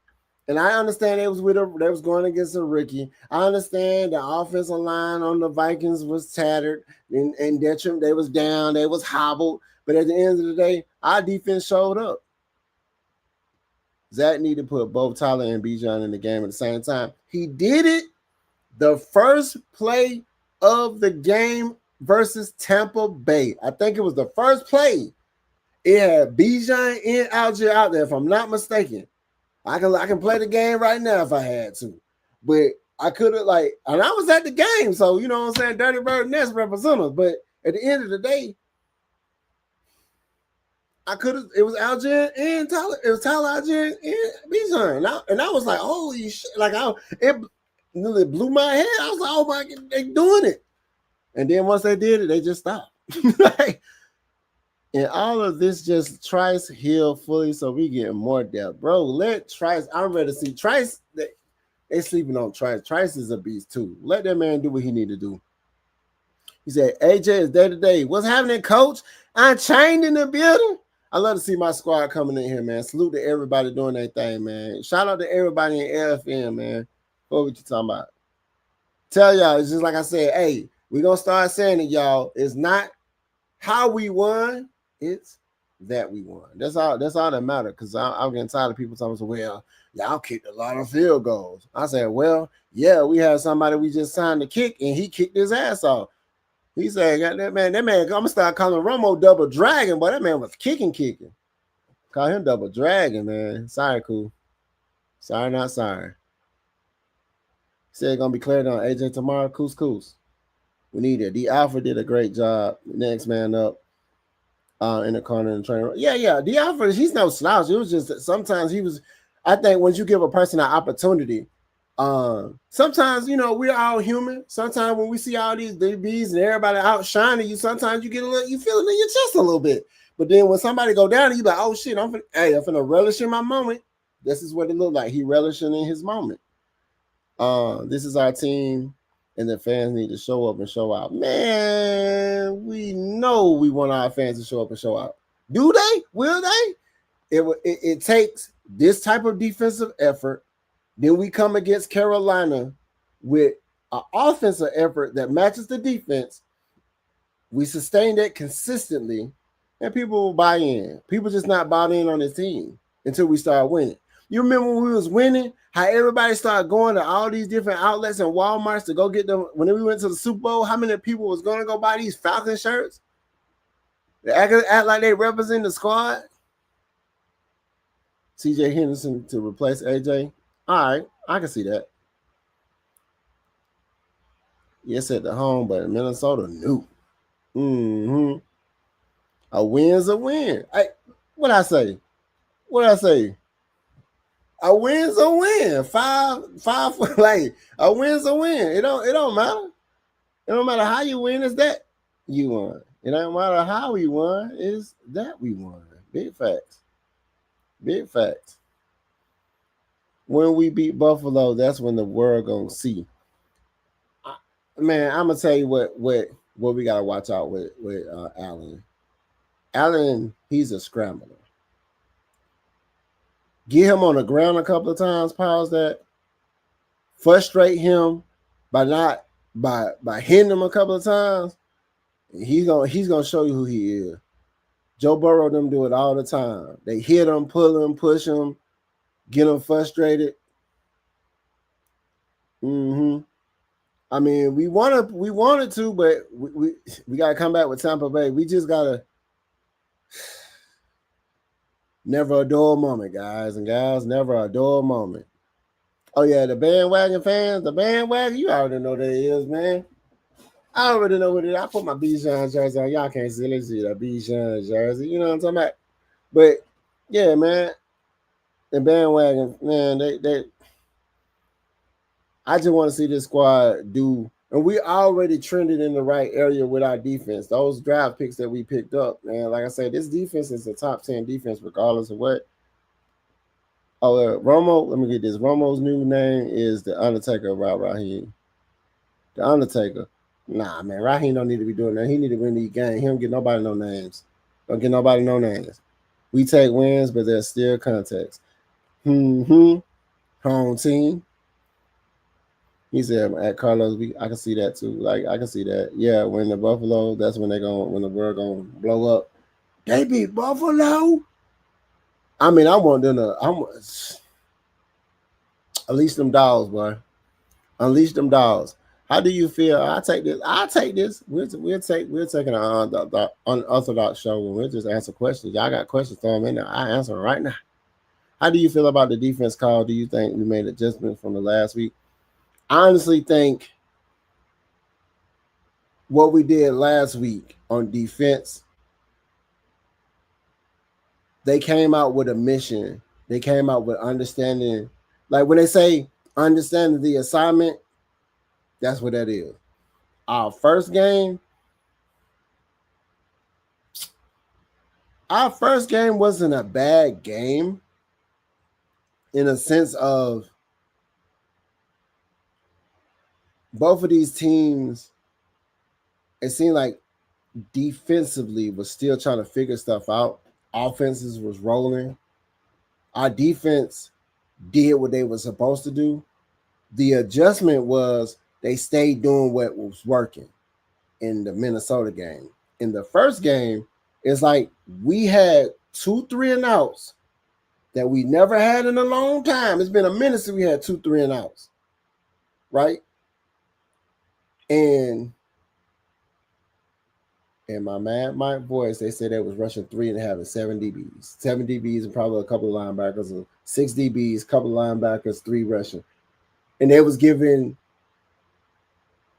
Speaker 1: And I understand they was going against a rookie. I understand the offensive line on the Vikings was tattered and detriment. They was down, they was hobbled. But at the end of the day, our defense showed up. Zach needed to put both Tyler and Bijan in the game at the same time. He did it the first play of the game versus Tampa Bay. I think it was the first play. It had Bijan and Algier out there, if I'm not mistaken. I can play the game right now if I had to. But I could have, and I was at the game, so you know what I'm saying? Dirty Bird Nest representatives. But at the end of the day, it was Algier and Tyler. It was Tyler, Algier, and Bijan. And I was like, holy shit. It nearly blew my head. I was like, oh my God, they doing it. And then once they did it, they just stopped. And all of this just Trice heal fully so we get more depth. Bro, let Trice, I'm ready to see Trice. They sleeping on Trice. Trice is a beast too. Let that man do what he need to do. He said, AJ is day to day. What's happening, coach? I'm chained in the building. I love to see my squad coming in here, man. Salute to everybody doing their thing, man. Shout out to everybody in LFN, man. What you talking about? Tell y'all, it's just like I said, hey, we're going to start saying it, y'all. It's not how we won. It's that we won. That's all that matters. Because I'm getting tired of people talking, well, y'all kicked a lot of field goals. I said, well, yeah, we had somebody we just signed to kick, and he kicked his ass off. He said, that man, I'm going to start calling Romo Double Dragon, but that man was kicking. Call him Double Dragon, man. Sorry, cool. Sorry, not sorry. He said going to be cleared on AJ tomorrow. Coos. We need it. The Alpha did a great job. Next man up. In the corner and trainer. Yeah. The Alfred, he's no slouch. It was just sometimes I think once you give a person an opportunity, sometimes, we're all human. Sometimes when we see all these DBs and everybody outshining you, sometimes you feel it in your chest a little bit. But then when somebody go down, you like, oh shit, I'm finna relish in my moment. This is what it looked like. He relishing in his moment. This is our team. And the fans need to show up and show out. Man, we know we want our fans to show up and show out. Do they? Will they? It takes this type of defensive effort. Then we come against Carolina with an offensive effort that matches the defense. We sustain that consistently, and people will buy in. People just not bought in on this team until we start winning. You remember when we was winning, how everybody started going to all these different outlets and Walmarts to go get them. When we went to the Super Bowl, how many people was going to go buy these Falcon shirts? They act like they represent the squad. CJ Henderson to replace AJ. All right, I can see that. Yes, at the home, but Minnesota, no. A win's a win. What I say? A win's a win. Five, a win's a win. It don't matter. It don't matter how you win. It's that you won. It ain't matter how we won, it's that we won. Big facts. Big facts. When we beat Buffalo, that's when the world gonna see. Man, I'm gonna tell you what we gotta watch out with Allen. Allen, he's a scrambler. Get him on the ground a couple of times, pause that. Frustrate him by hitting him a couple of times. He's gonna show you who he is. Joe Burrow them do it all the time. They hit him, pull him, push him, get him frustrated. I mean, we wanted to, but we gotta come back with Tampa Bay. We just gotta never a dull moment, guys and gals. Never a dull moment. Oh yeah, the bandwagon fans, you already know what it is, man. I already know what it is. I put my Bijan jersey on. Y'all can't see. Let's see that Bijan jersey. You know what I'm talking about? But yeah, man, the bandwagon, man, they I just want to see this squad do, and we already trended in the right area with our defense. Those draft picks that we picked up, man. Like I said, this defense is a top 10 defense, regardless of what. Oh, Romo, let me get this. Romo's new name is the Undertaker, Raheem. The Undertaker. Nah, man, Raheem don't need to be doing that. He need to win these games. He don't get nobody no names. Don't get nobody no names. We take wins, but there's still context. Home team. He said at Carlos, I can see that too. Like I can see that. Yeah, when the Buffalo, that's when when the world gonna blow up. They beat Buffalo. I mean, I want them to. Unleash them dogs, boy. Unleash them dogs. How do you feel? I'll take this. We're taking an unorthodox show and we'll just answer questions. Y'all got questions, throw them in there. I answer them right now. How do you feel about the defense call? Do you think we made adjustments from the last week? I honestly think what we did last week on defense, they came out with a mission. They came out with understanding. Like when they say understanding the assignment, that's what that is. Our first game wasn't a bad game in a sense of both of these teams, it seemed like defensively was still trying to figure stuff out. Offenses was rolling. Our defense did what they were supposed to do. The adjustment was they stayed doing what was working in the Minnesota game. In the first game, it's like we had 2 3-and-outs that we never had in a long time. It's been a minute since we had 2 3-and-outs, right? And in my voice, they said they was rushing 3 and having 7 DBs. 7 DBs and probably a couple of linebackers, 6 DBs, couple of linebackers, 3 rushing. And they was giving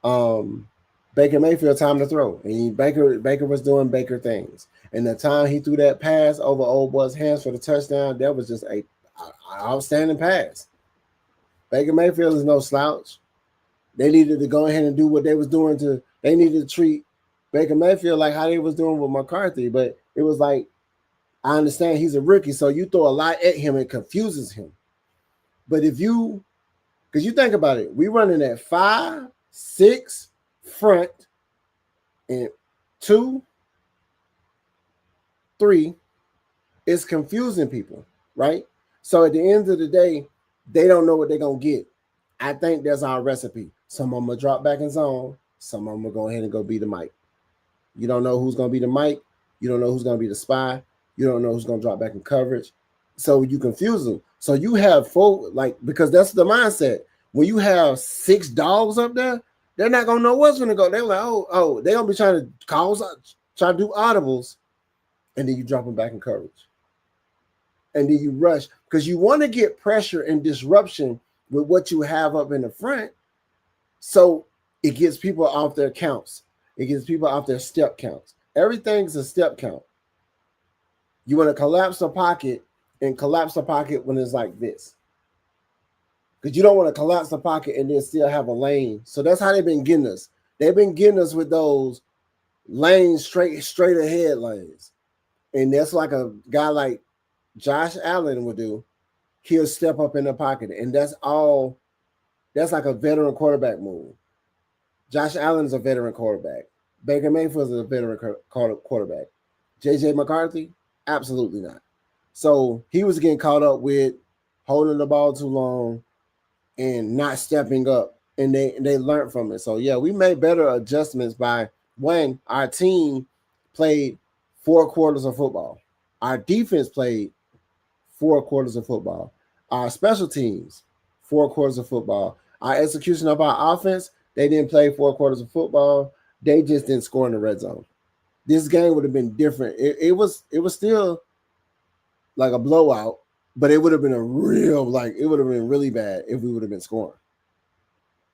Speaker 1: Baker Mayfield time to throw. And Baker was doing Baker things. And the time he threw that pass over old boy's hands for the touchdown, that was just an outstanding pass. Baker Mayfield is no slouch. They needed to go ahead and do what they was doing they needed to treat Baker Mayfield like how they was doing with McCarthy. But it was like, I understand he's a rookie, so you throw a lot at him, it confuses him. But because you think about it, we running at 5, 6 front and 2, 3, it's confusing people, right? So at the end of the day, they don't know what they're going to get. I think that's our recipe. Some of them will drop back in zone. Some of them will go ahead and go be the Mike. You don't know who's going to be the Mike. You don't know who's going to be the spy. You don't know who's going to drop back in coverage. So you confuse them. So you have 4, because that's the mindset. When you have 6 dogs up there, they're not going to know what's going to go. They're like, they're going to be trying to try to do audibles. And then you drop them back in coverage. And then you rush. Because you want to get pressure and disruption with what you have up in the front. So it gets people off their counts. It gets people off their step counts. Everything's a step count. You want to collapse the pocket and collapse the pocket when it's like this. Because you don't want to collapse the pocket and then still have a lane. So that's how they've been getting us. They've been getting us with those lanes straight ahead lanes. And that's like a guy like Josh Allen would do. He'll step up in the pocket, and that's all. That's like a veteran quarterback move. Josh Allen's a veteran quarterback. Baker Mayfield is a veteran quarterback. JJ McCarthy, absolutely not. So he was getting caught up with holding the ball too long and not stepping up, and they learned from it. So yeah, we made better adjustments by when our team played 4 quarters of football. Our defense played 4 quarters of football. Our special teams, 4 quarters of football. Our execution of our offense, they didn't play 4 quarters of football. They just didn't score in the red zone. This game would have been different. It was still like a blowout, but it would have been a real, like, it would have been really bad if we would have been scoring.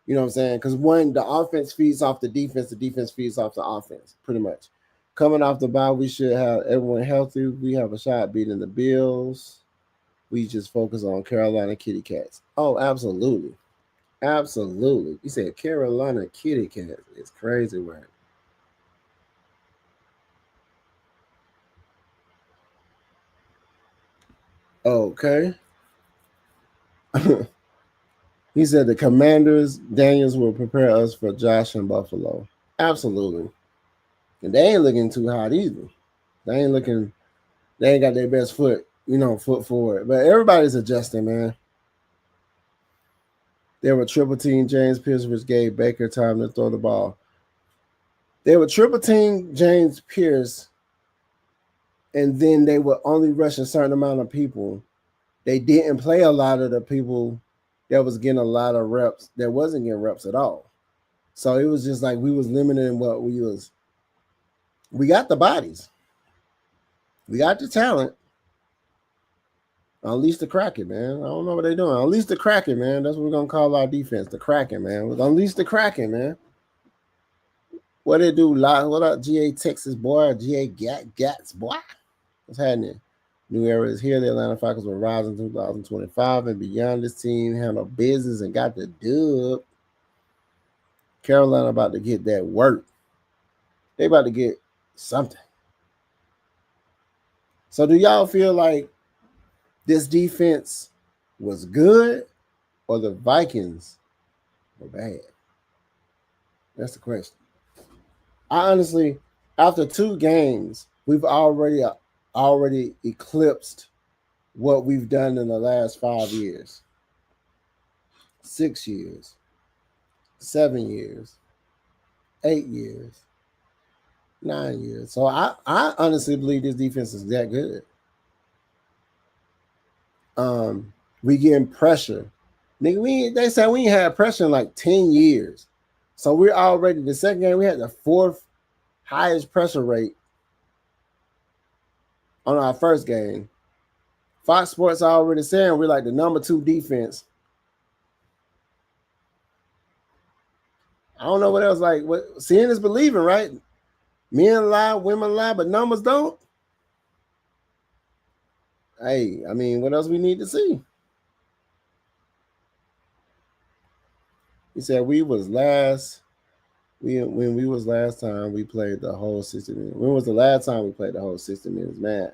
Speaker 1: You know what I'm saying? Because when the offense feeds off the defense feeds off the offense, pretty much. Coming off the bye, we should have everyone healthy. We have a shot beating the Bills. We just focus on Carolina Kitty Cats. Oh, absolutely. Absolutely. You said Carolina Kitty Cats. It's crazy word. Okay. He said the Commanders, Daniels will prepare us for Josh and Buffalo. Absolutely. And they ain't looking too hot either. They ain't got their best foot forward. But everybody's adjusting, man. They were triple team James Pierce, which gave Baker time to throw the ball. They were triple team James Pierce, and then they would only rush a certain amount of people. They didn't play a lot of the people that was getting a lot of reps that wasn't getting reps at all. So it was just like we was limiting what we was. We got the bodies. We got the talent. Unleash the Kraken, man. I don't know what they're doing. Unleash the Kraken, man. That's what we're gonna call our defense, the Kraken, man. Unleash the Kraken, man. What they do? What up, GA Texas boy? GA Gats boy. What's happening? New era is here. The Atlanta Falcons will rise in 2025 and beyond. This team handled business and got the dub. Carolina about to get that work. They about to get something. So do y'all feel like this defense was good or the Vikings were bad? That's the question. I honestly, after 2 games, we've already eclipsed what we've done in the last 5 years, 6 years, 7 years, 8 years, 9 years. So I honestly believe this defense is that good. We getting pressure. Nigga, they said we ain't had pressure in like 10 years. So we're already, the second game, we had the 4th highest pressure rate on our first game. Fox Sports already saying we're like the number 2 defense. I don't know what else. Like, what seeing is believing, right? Men lie, women lie, but numbers don't. Hey, I mean, what else we need to see? He said we was last. When we was last time we played the whole 60 minutes. When was the last time we played the whole 60 minutes, man?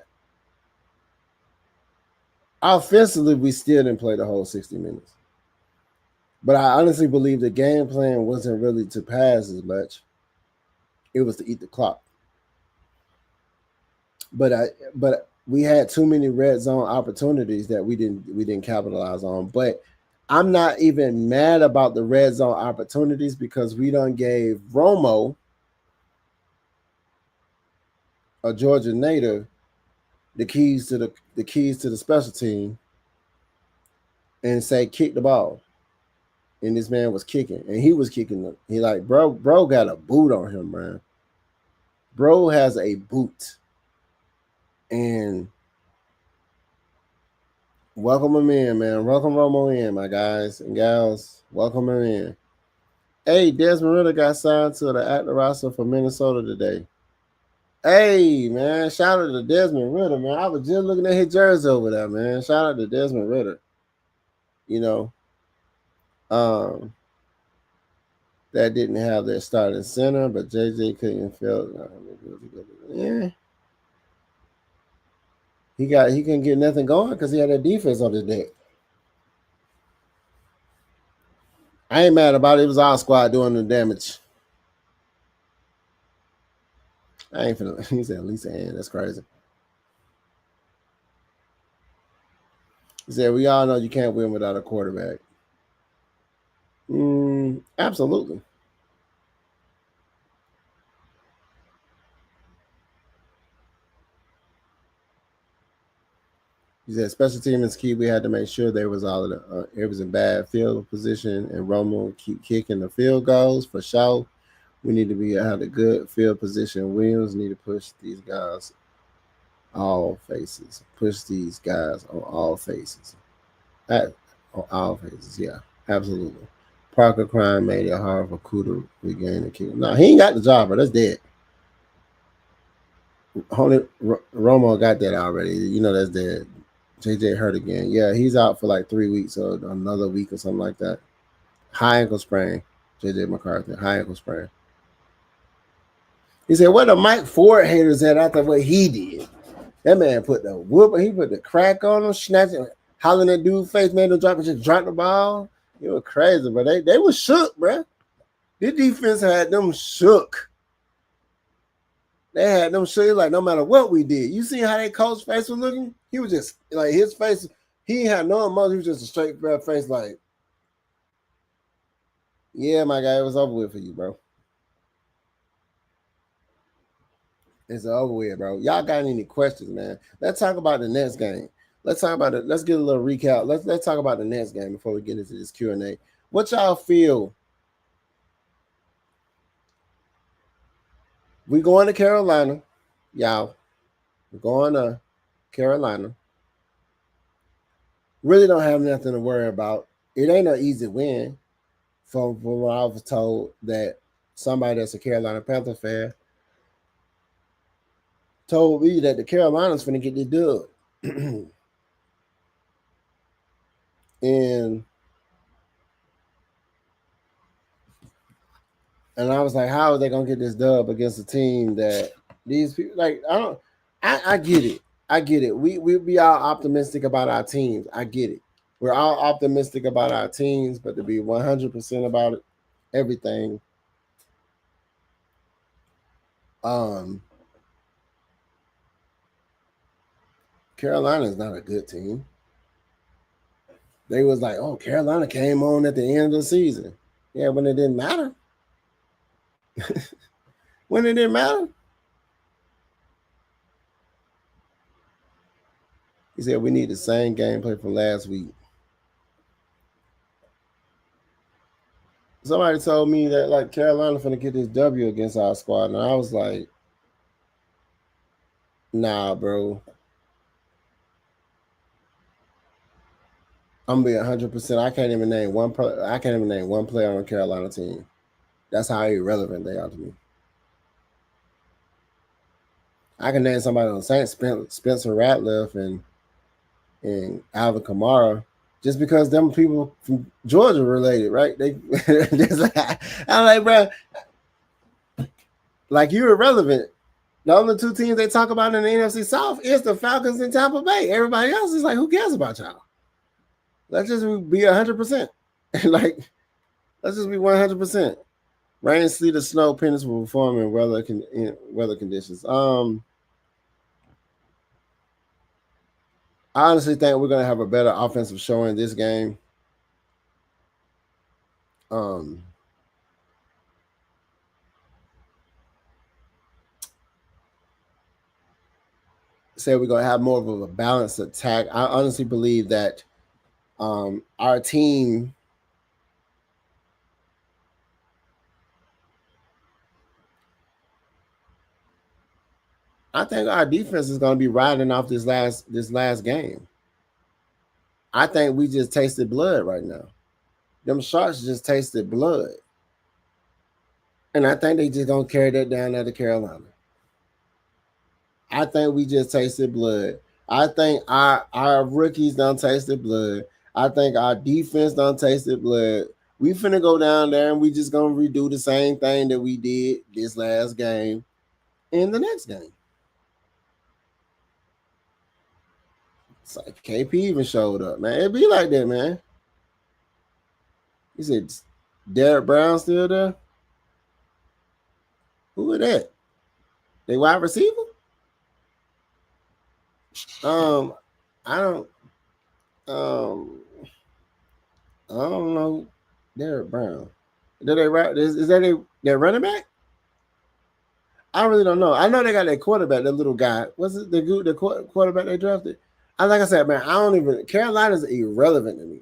Speaker 1: Offensively, we still didn't play the whole 60 minutes. But I honestly believe the game plan wasn't really to pass as much. It was to eat the clock. But we had too many red zone opportunities that we didn't capitalize on. But I'm not even mad about the red zone opportunities because we done gave Romo, a Georgia native, the keys to the special team and say kick the ball. And this man was kicking, and he was kicking. He like, bro got a boot on him, man. Bro has a boot. And welcome him in, man. Welcome Romo in, my guys and gals. Welcome him in. Hey, Desmond Ritter got signed to the active roster for Minnesota today. Hey, man, shout out to Desmond Ritter, man. I was just looking at his jersey over there, man. Shout out to Desmond Ritter. You know, that didn't have their starting center, but JJ couldn't fill. Yeah, he couldn't get nothing going because he had a defense on his deck. I ain't mad about it. It was our squad doing the damage. I ain't finna. He said Lisa Ann. That's crazy. He said we all know you can't win without a quarterback. Absolutely. He said special team is key. We had to make sure there was all of the it was in bad field position, and Romo would keep kicking the field goals for sure. We need to be have a good field position. Williams need to push these guys all faces. Push these guys on all faces. On all faces, yeah, absolutely. Parker crime made it hard for Kuda regain the kick. No, he ain't got the job, but that's dead. Romo got that already. You know that's dead. JJ hurt again. Yeah, he's out for like 3 weeks or another week or something like that. High ankle sprain. JJ McCarthy, high ankle sprain. He said, "What the Mike Ford haters at after what he did? That man put the whoop. He put the crack on him, snatching, hollering at dude's face, made him drop the ball. It was crazy, but they was shook, bro. This defense had them shook. They had them shook like no matter what we did. You see how that coach's face was looking? He was just like his face. He had no emotion. He was just a straight face, like, yeah, my guy, it was over with for you, bro. It's over with, bro. Y'all got any questions, man? Let's talk about the next game. Let's talk about it. Let's get a little recap. Let's talk about the next game before we get into this Q&A. What y'all feel? We going to Carolina, y'all. We're going to Carolina. Really don't have nothing to worry about. It ain't an easy win. From what I was told, that somebody that's a Carolina Panther fan told me that the Carolinas finna get this dub. and I was like, how are they gonna get this dub against a team that these people like? I get it. I get it. We be all optimistic about our teams. I get it. We're all optimistic about our teams, but to be 100% about it, everything. Carolina is not a good team. They was like, oh, Carolina came on at the end of the season. Yeah, when it didn't matter. When it didn't matter. He said we need the same gameplay from last week. Somebody told me that like Carolina finna get this W against our squad, and I was like, nah, bro. I'm gonna be 100%. I can't even name one player on the Carolina team. That's how irrelevant they are to me. I can name somebody on the Saints, Spencer Ratliff and Alvin Kamara, just because them people from Georgia related, right? They just like, I'm like, bro, like you're irrelevant. The only two teams they talk about in the NFC South is the Falcons and Tampa Bay. Everybody else is like, who cares about y'all? Let's just be 100%. Like, let's just be 100%. Rain, sleet, or snow, Pennies will perform in weather conditions. I honestly think we're gonna have a better offensive showing this game. Say we're gonna have more of a balanced attack. I honestly believe that our team I think our defense is going to be riding off this last game. I think we just tasted blood right now. Them Sharks just tasted blood. And I think they just going to carry that down at the Carolina. I think we just tasted blood. I think our rookies done tasted blood. I think our defense done tasted blood. We finna go down there and we just gonna redo the same thing that we did this last game in the next game. It's like KP even showed up, man. It be like that, man. He said Derek Brown still there? Who is that? They wide receiver? I don't I don't know. Derek Brown. Is that their running back? I really don't know. I know they got that quarterback, that little guy. What's it? The quarterback they drafted? Like I said, man, I don't even. Carolina's irrelevant to me.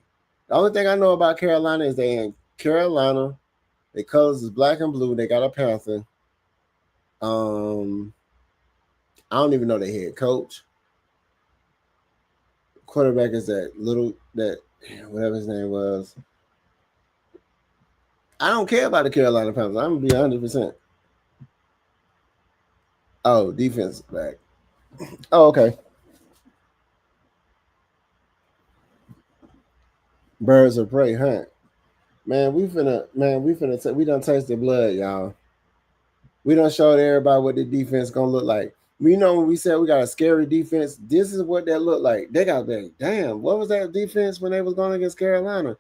Speaker 1: The only thing I know about Carolina is they in Carolina. Their colors is black and blue. They got a panther. I don't even know their head coach. Quarterback is that whatever his name was. I don't care about the Carolina Panthers. I'm gonna be 100%. Oh, defense back. Oh, okay. Birds of prey hunt. Man, we done taste the blood, y'all. We done showed everybody what the defense gonna look like. We know when we said we got a scary defense, this is what that looked like. They got that. Damn, what was that defense when they was going against Carolina?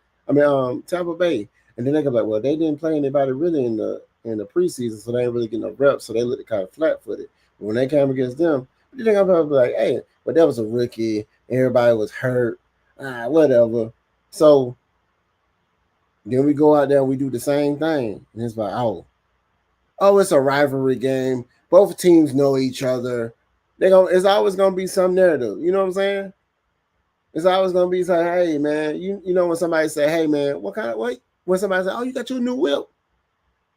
Speaker 1: Tampa Bay. And then they go like, well, they didn't play anybody really in the preseason, so they didn't really get no reps, so they looked kind of flat-footed. But when they came against them, you think I'm probably like, hey, but that was a rookie. Everybody was hurt. Whatever. So then we go out there and we do the same thing. And it's like, oh, it's a rivalry game. Both teams know each other. It's always gonna be some narrative. You know what I'm saying? It's always gonna be like, hey man, you know when somebody say, hey man, when somebody say, oh, you got your new whip,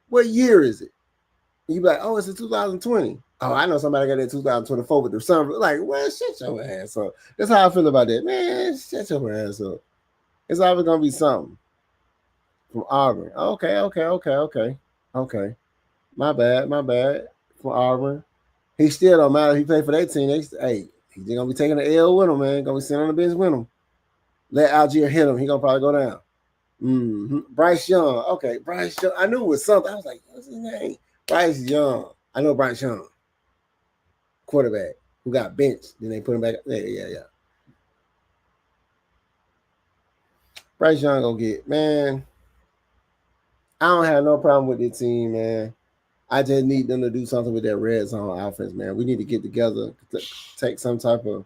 Speaker 1: what year is it? You be like, oh, it's a 2020. Oh, I know somebody got that 2024 with the sun. Like, well, shut your ass up. That's how I feel about that, man. Shut your ass up. It's always gonna be something from Auburn. Okay. My bad. From Auburn. He still don't matter. He played for that team. He's gonna be taking the L with him, man. Gonna be sitting on the bench with him. Let Algier hit him. He gonna probably go down. Mm-hmm. Bryce Young. Okay, Bryce Young. I knew it was something. I was like, what's his name? Bryce Young. I know Bryce Young. Quarterback who got benched. Then they put him back. Yeah. Bryce Young gonna get, man. I don't have no problem with this team, man. I just need them to do something with that red zone offense, man. We need to get together, take some type of,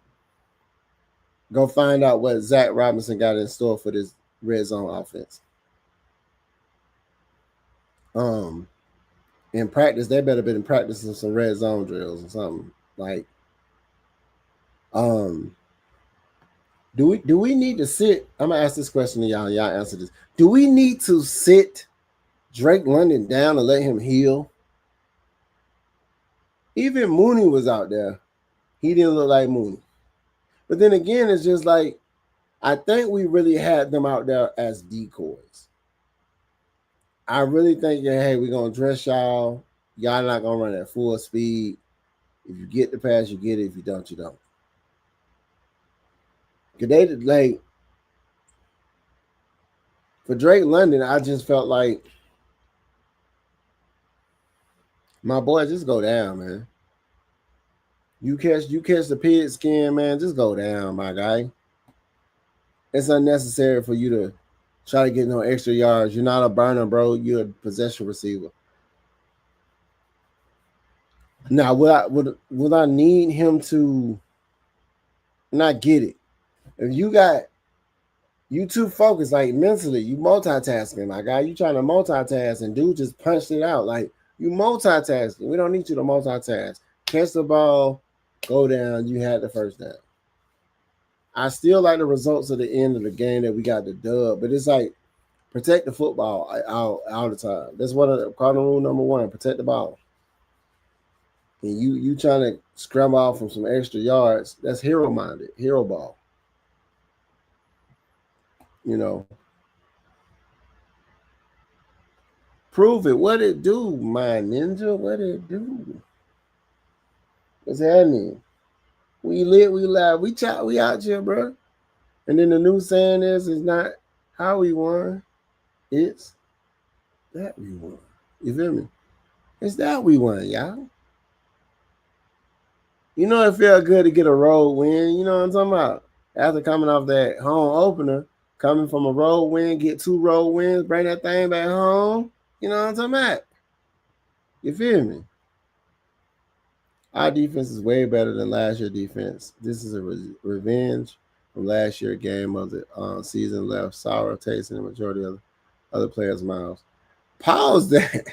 Speaker 1: go find out what Zach Robinson got in store for this red zone offense. In practice, they better been practicing some red zone drills or something. Like, do we need to sit? I'm gonna ask this question to y'all. Y'all answer this. Do we need to sit Drake London down and let him heal? Even Mooney was out there. He didn't look like Mooney. But then again, it's just like, I think we really had them out there as decoys. I really think, hey, we're going to dress y'all. Y'all not going to run at full speed. If you get the pass, you get it. If you don't, you don't. Because for Drake London, I just felt like, my boy, just go down, man. You catch the pig skin, man, just go down, my guy. It's unnecessary for you to try to get no extra yards. You're not a burner, bro. You're a possession receiver. Now, would I need him to not get it? If you too focused, like mentally, you multitasking, my guy. You trying to multitask, and dude just punched it out. Like, you multitasking. We don't need you to multitask. Catch the ball, go down. You had the first down. I still like the results of the end of the game that we got the dub, but it's like, protect the football all the time. That's one of the cardinal rule number one. Protect the ball. And you trying to scramble off from some extra yards, that's hero-minded, hero ball. You know. Prove it. What it do, my ninja? What it do? What's happening? We lit, we live, we out here, bro. And then the new saying is not how we won. It's that we won. You feel me? It's that we won, y'all. You know it felt good to get a road win. You know what I'm talking about? After coming off that home opener, coming from a road win, get 2 road wins, bring that thing back home. You know what I'm talking about? You feel me? Our defense is way better than last year's defense. This is a revenge from last year's game of the season left sour taste in the majority of the other players' mouths. Pause that.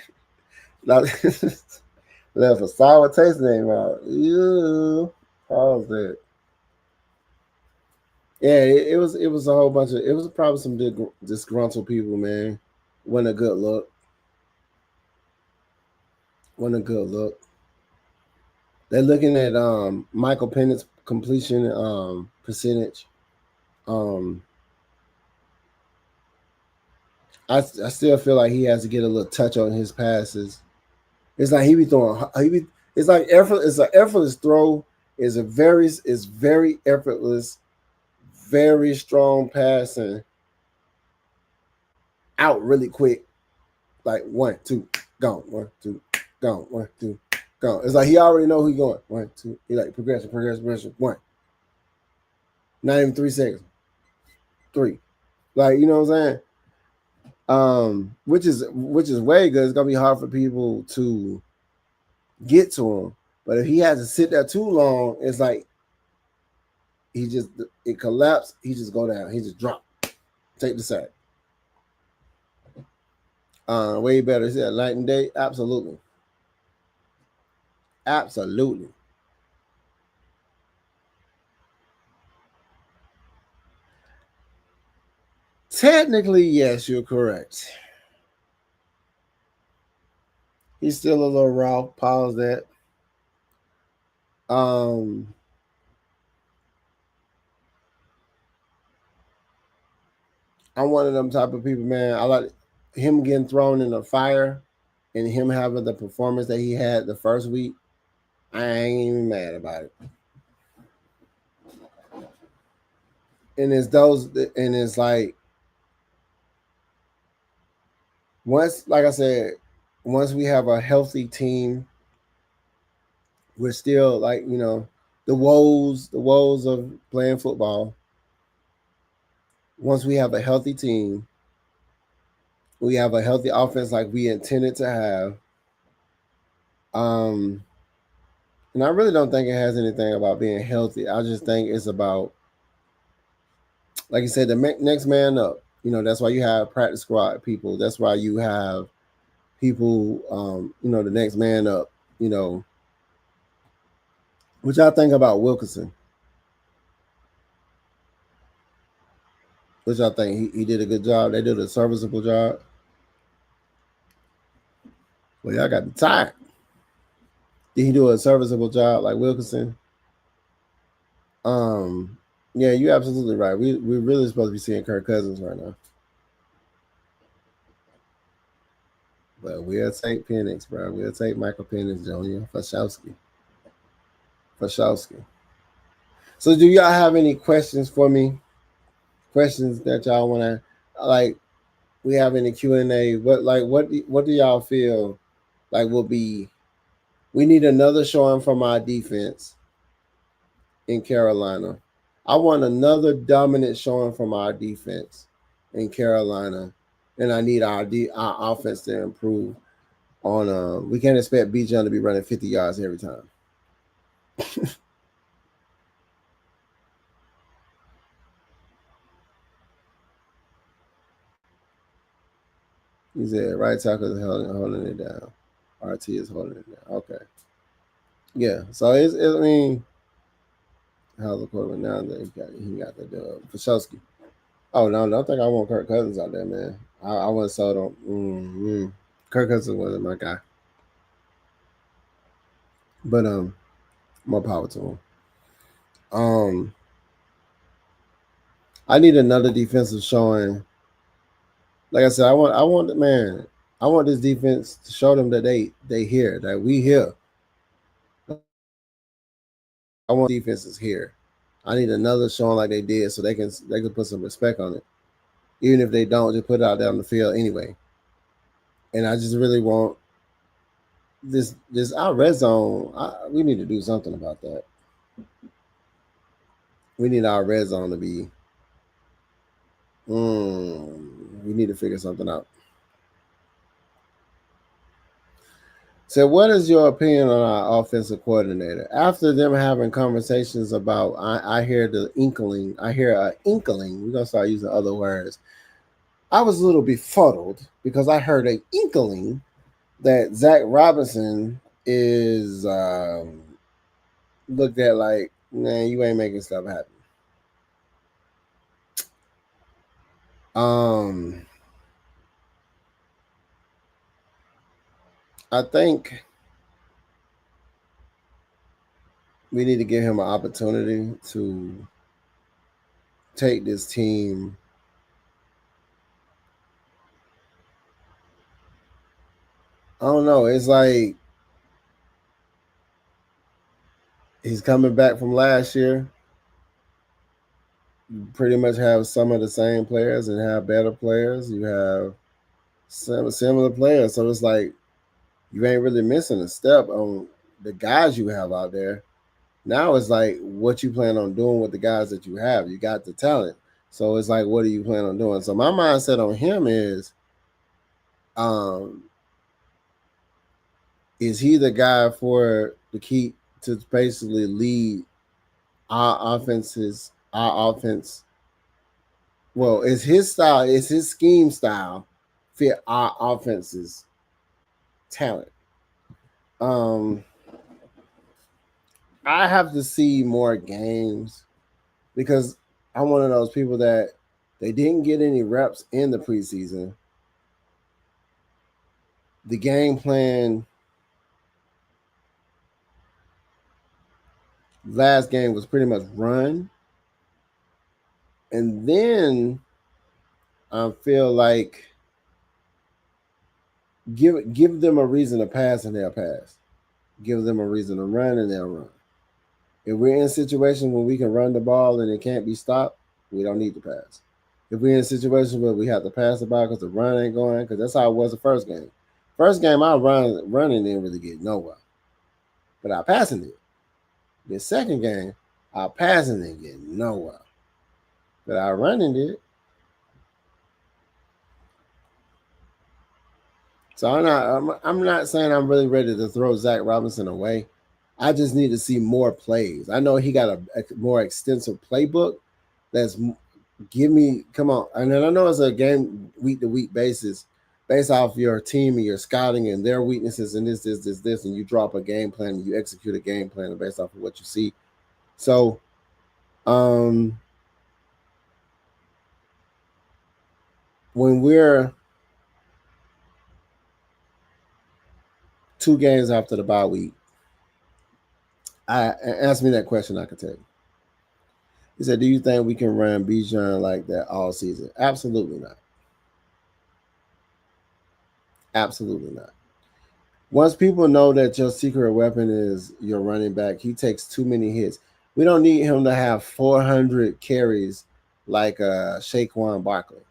Speaker 1: Left a sour taste in their mouth. Ew. Pause that. Yeah, it was a whole bunch of, it was probably some disgruntled people, man. Wasn't a good look. Wasn't a good look. They're looking at Michael Pennett's completion percentage. Um, I still feel like he has to get a little touch on his passes. It's like he be throwing. It's like effort. It's an effortless throw. It's very effortless, very strong passing out really quick. Like 1, 2, gone. 1, 2, gone. 1, 2, gone. It's like he already know who he going. 1, 2. He like progression. 1. Not even 3 seconds. 3. Like, you know what I'm saying? Which is way good. It's gonna be hard for people to get to him. But if he has to sit there too long, it's like it collapsed. He just go down. He just drop. Take the sack. Way better. Is that night and day? Absolutely. Absolutely. Technically, yes, you're correct. He's still a little raw. Pause that. I'm one of them type of people, man. I like him getting thrown in the fire and him having the performance that he had the first week. I ain't even mad about it. And it's like like I said, once we have a healthy team, we're still like, the woes of playing football. Once we have a healthy team, we have a healthy offense like we intended to have. And I really don't think it has anything about being healthy. I just think it's about, like you said, the next man up. That's why you have practice squad people. That's why you have people, the next man up. Which I think about Wilkinson. Which I think he did a good job. They did a serviceable job. Well, y'all got me tired. Did he do a serviceable job like Wilkinson? Yeah, you're absolutely right. We're really supposed to be seeing Kirk Cousins right now. But we'll take Penix, bro. We'll take Michael Penix Jr. Fashowski. So do y'all have any questions for me? Questions that y'all want to, like, we have in the Q&A. What do y'all feel like will be, we need another showing from our defense in Carolina. I want another dominant showing from our defense in Carolina, and I need our offense to improve. We can't expect Bijan to be running 50 yards every time. He said right tackle is holding it down. RT is holding it down. Okay. Yeah. So I mean, how's the quarterback now that he got the dub? Fashowski. Oh no, don't think I want Kirk Cousins out there, man. I wasn't sold on. Kirk Cousins wasn't my guy. But more power to him. I need another defensive showing. Like I said, I want this defense to show them that they here, that we here. I want defenses here. I need another showing like they did, so they can put some respect on it. Even if they don't, just put it out there on the field anyway. And I just really want this our red zone. We need to do something about that. We need our red zone to be. We need to figure something out. So, what is your opinion on our offensive coordinator? After them having conversations about, I hear the inkling. I hear an inkling. We're gonna start using other words. I was a little befuddled because I heard an inkling that Zach Robinson is looked at like, man, you ain't making stuff happen. I think we need to give him an opportunity to take this team. I don't know. It's like he's coming back from last year. You pretty much have some of the same players and have better players. You have some similar players. So it's like you ain't really missing a step on the guys you have out there. Now it's like what you plan on doing with the guys that you have. You got the talent. So it's like, what do you plan on doing? So my mindset on him um, is he the guy for the key to basically lead our offense? Well, is his style, is his scheme style fit our offense's talent? I have to see more games because I'm one of those people that they didn't get any reps in the preseason. The game plan last game was pretty much run. And then I feel like give them a reason to pass and they'll pass. Give them a reason to run and they'll run. If we're in situations where we can run the ball and it can't be stopped, we don't need to pass. If we're in a situation where we have to pass the ball because the run ain't going, because that's how it was the first game. First game, our running didn't really get nowhere, but our passing did. The second game, our passing didn't get nowhere, but our running did. So I'm not saying I'm really ready to throw Zach Robinson away. I just need to see more plays. I know he got a more extensive playbook. That's give me come on, and then I know it's a game week to week basis, based off your team and your scouting and their weaknesses and this, and you drop a game plan and you execute a game plan based off of what you see. So, when we're 2 games after the bye week, ask me that question, I could tell you. He said, "Do you think we can run Bijan like that all season?" Absolutely not. Absolutely not. Once people know that your secret weapon is your running back, he takes too many hits. We don't need him to have 400 carries like Saquon Barkley.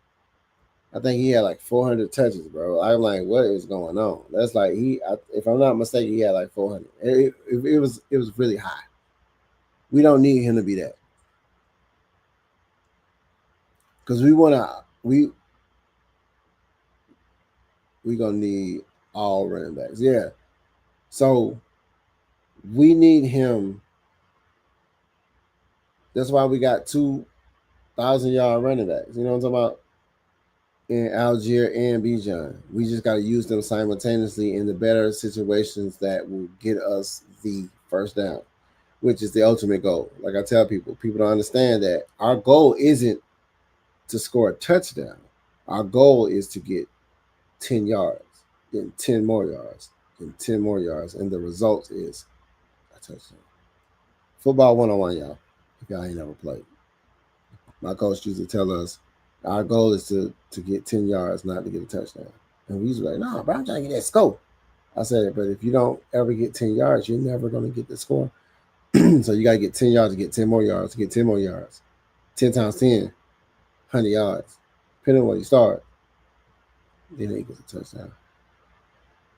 Speaker 1: I think he had like 400 touches, bro. I'm like, what is going on? That's like if I'm not mistaken, he had like 400. It was really high. We don't need him to be that because we gonna need all running backs. Yeah, so we need him. That's why we got 2,000-yard running backs. You know what I'm talking about? In Algier and Bijan. We just got to use them simultaneously in the better situations that will get us the first down, which is the ultimate goal. Like I tell people don't understand that our goal isn't to score a touchdown. Our goal is to get 10 yards, then 10 more yards, then 10 more yards, and the result is a touchdown. Football 101, y'all. If y'all ain't never played, my coach used to tell us our goal is to get 10 yards, not to get a touchdown. And we used to be like, no, bro, I'm trying to get that score. I said, but if you don't ever get 10 yards, you're never going to get the score. So you got to get 10 yards to get 10 more yards, to get 10 more yards. 10 times 10, 100 yards. depending on where you start. Then he gets a touchdown.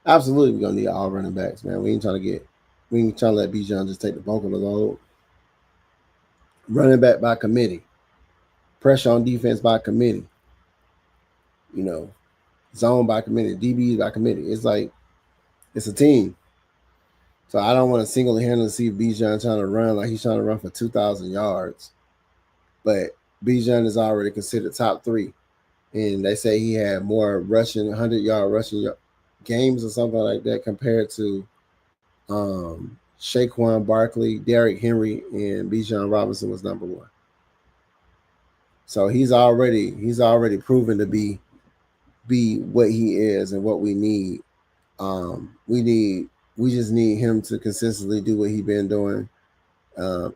Speaker 1: Absolutely, we're gonna need all running backs, man. We ain't trying to let Bijan just take the bulk of the load. Running back by committee, pressure on defense by committee. You know, zone by committee, DBs by committee. It's like it's a team. So I don't want to single-handedly see Bijan trying to run like he's trying to run for 2,000 yards. But Bijan is already considered top 3. And they say he had more rushing, 100-yard rushing games or something like that compared to Saquon Barkley, Derrick Henry, and Bijan Robinson was number 1. So he's already proven to be what he is and what we need. We just need him to consistently do what he's been doing.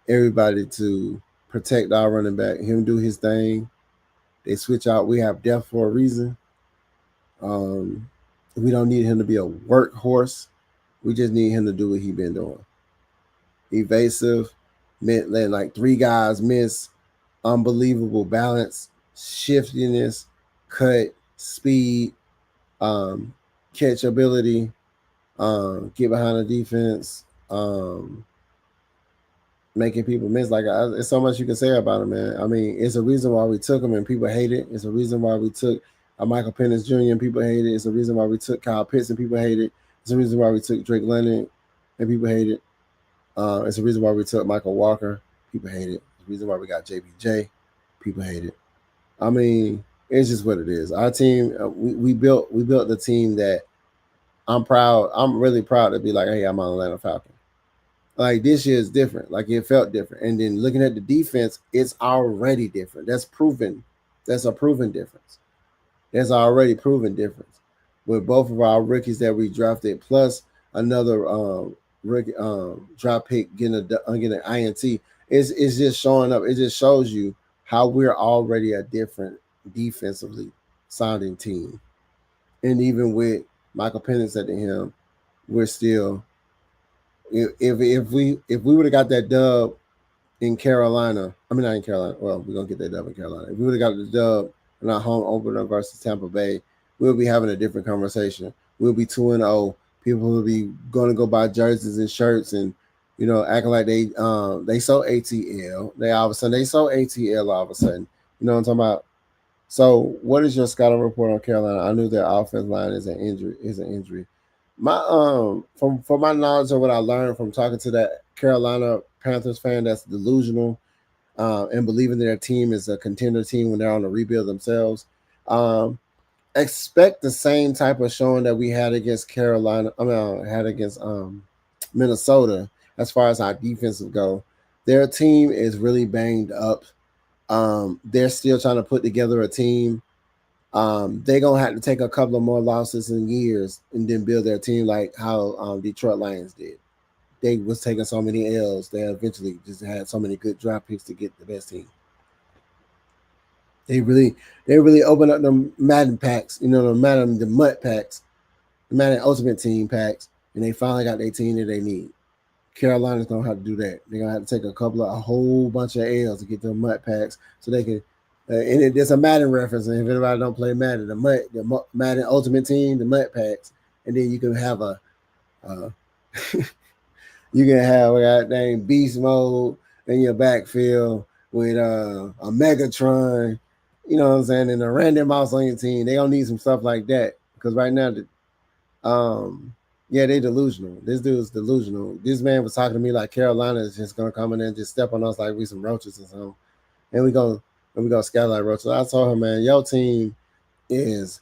Speaker 1: Everybody to protect our running back, him do his thing. They switch out. We have depth for a reason. We don't need him to be a workhorse. We just need him to do what he's been doing. Evasive, letting like 3 guys miss, unbelievable balance, shiftiness, cut, speed, catch ability, get behind the defense, making people miss. Like, it's so much you can say about him, man. I mean, it's a reason why we took him and people hate it. It's a reason why we took Michael Penix Jr. and people hate it. It's a reason why we took Kyle Pitts and people hate it. It's a reason why we took Drake London and people hate it. It's a reason why we took Michael Walker. People hate it. It's a reason why we got JBJ. People hate it. I mean, it's just what it is. Our team, we built the team that I'm proud. I'm really proud to be like, hey, I'm an Atlanta Falcon. Like, this year is different. Like, it felt different. And then looking at the defense, it's already different. That's proven. That's a proven difference. There's already proven difference with both of our rookies that we drafted, plus another rookie draft pick getting an INT. It's just showing up. It just shows you how we're already a different defensively sounding team. And even with Michael Penix at the helm, we're still. If we would have got that dub in Carolina, I mean not in Carolina. Well, we're gonna get that dub in Carolina. If we would have got the dub in our home opener versus Tampa Bay, we'll be having a different conversation. We'll be 2-0. People will be going to go buy jerseys and shirts and acting like they sold ATL. They sold ATL all of a sudden. You know what I'm talking about? So, what is your scouting report on Carolina? I knew their offensive line is an injury. My from my knowledge of what I learned from talking to that Carolina Panthers fan that's delusional and believing their team is a contender team when they're on a rebuild themselves. Expect the same type of showing that we had against Minnesota as far as our defensive go. Their team is really banged up. They're still trying to put together a team. They're gonna have to take a couple of more losses in years and then build their team like how Detroit Lions did. They was taking so many L's. They eventually just had so many good draft picks to get the best team. They really opened up the Madden packs, the MUT packs, the Madden Ultimate Team packs, and they finally got their team that they need. Carolina's gonna have to do that. They're gonna have to take a whole bunch of L's to get the MUT packs so they can. And it's a Madden reference, and if anybody don't play Madden, the Madden Ultimate Team, the MUT packs, and then you can have a goddamn beast mode in your backfield with a Megatron, you know what I'm saying, and a random mouse on your team. They don't need some stuff like that because right now, they delusional. This dude's delusional. This man was talking to me like Carolina is just gonna come in and just step on us like we some roaches or something, and we gonna scatter like roaches. I told him, man, your team is,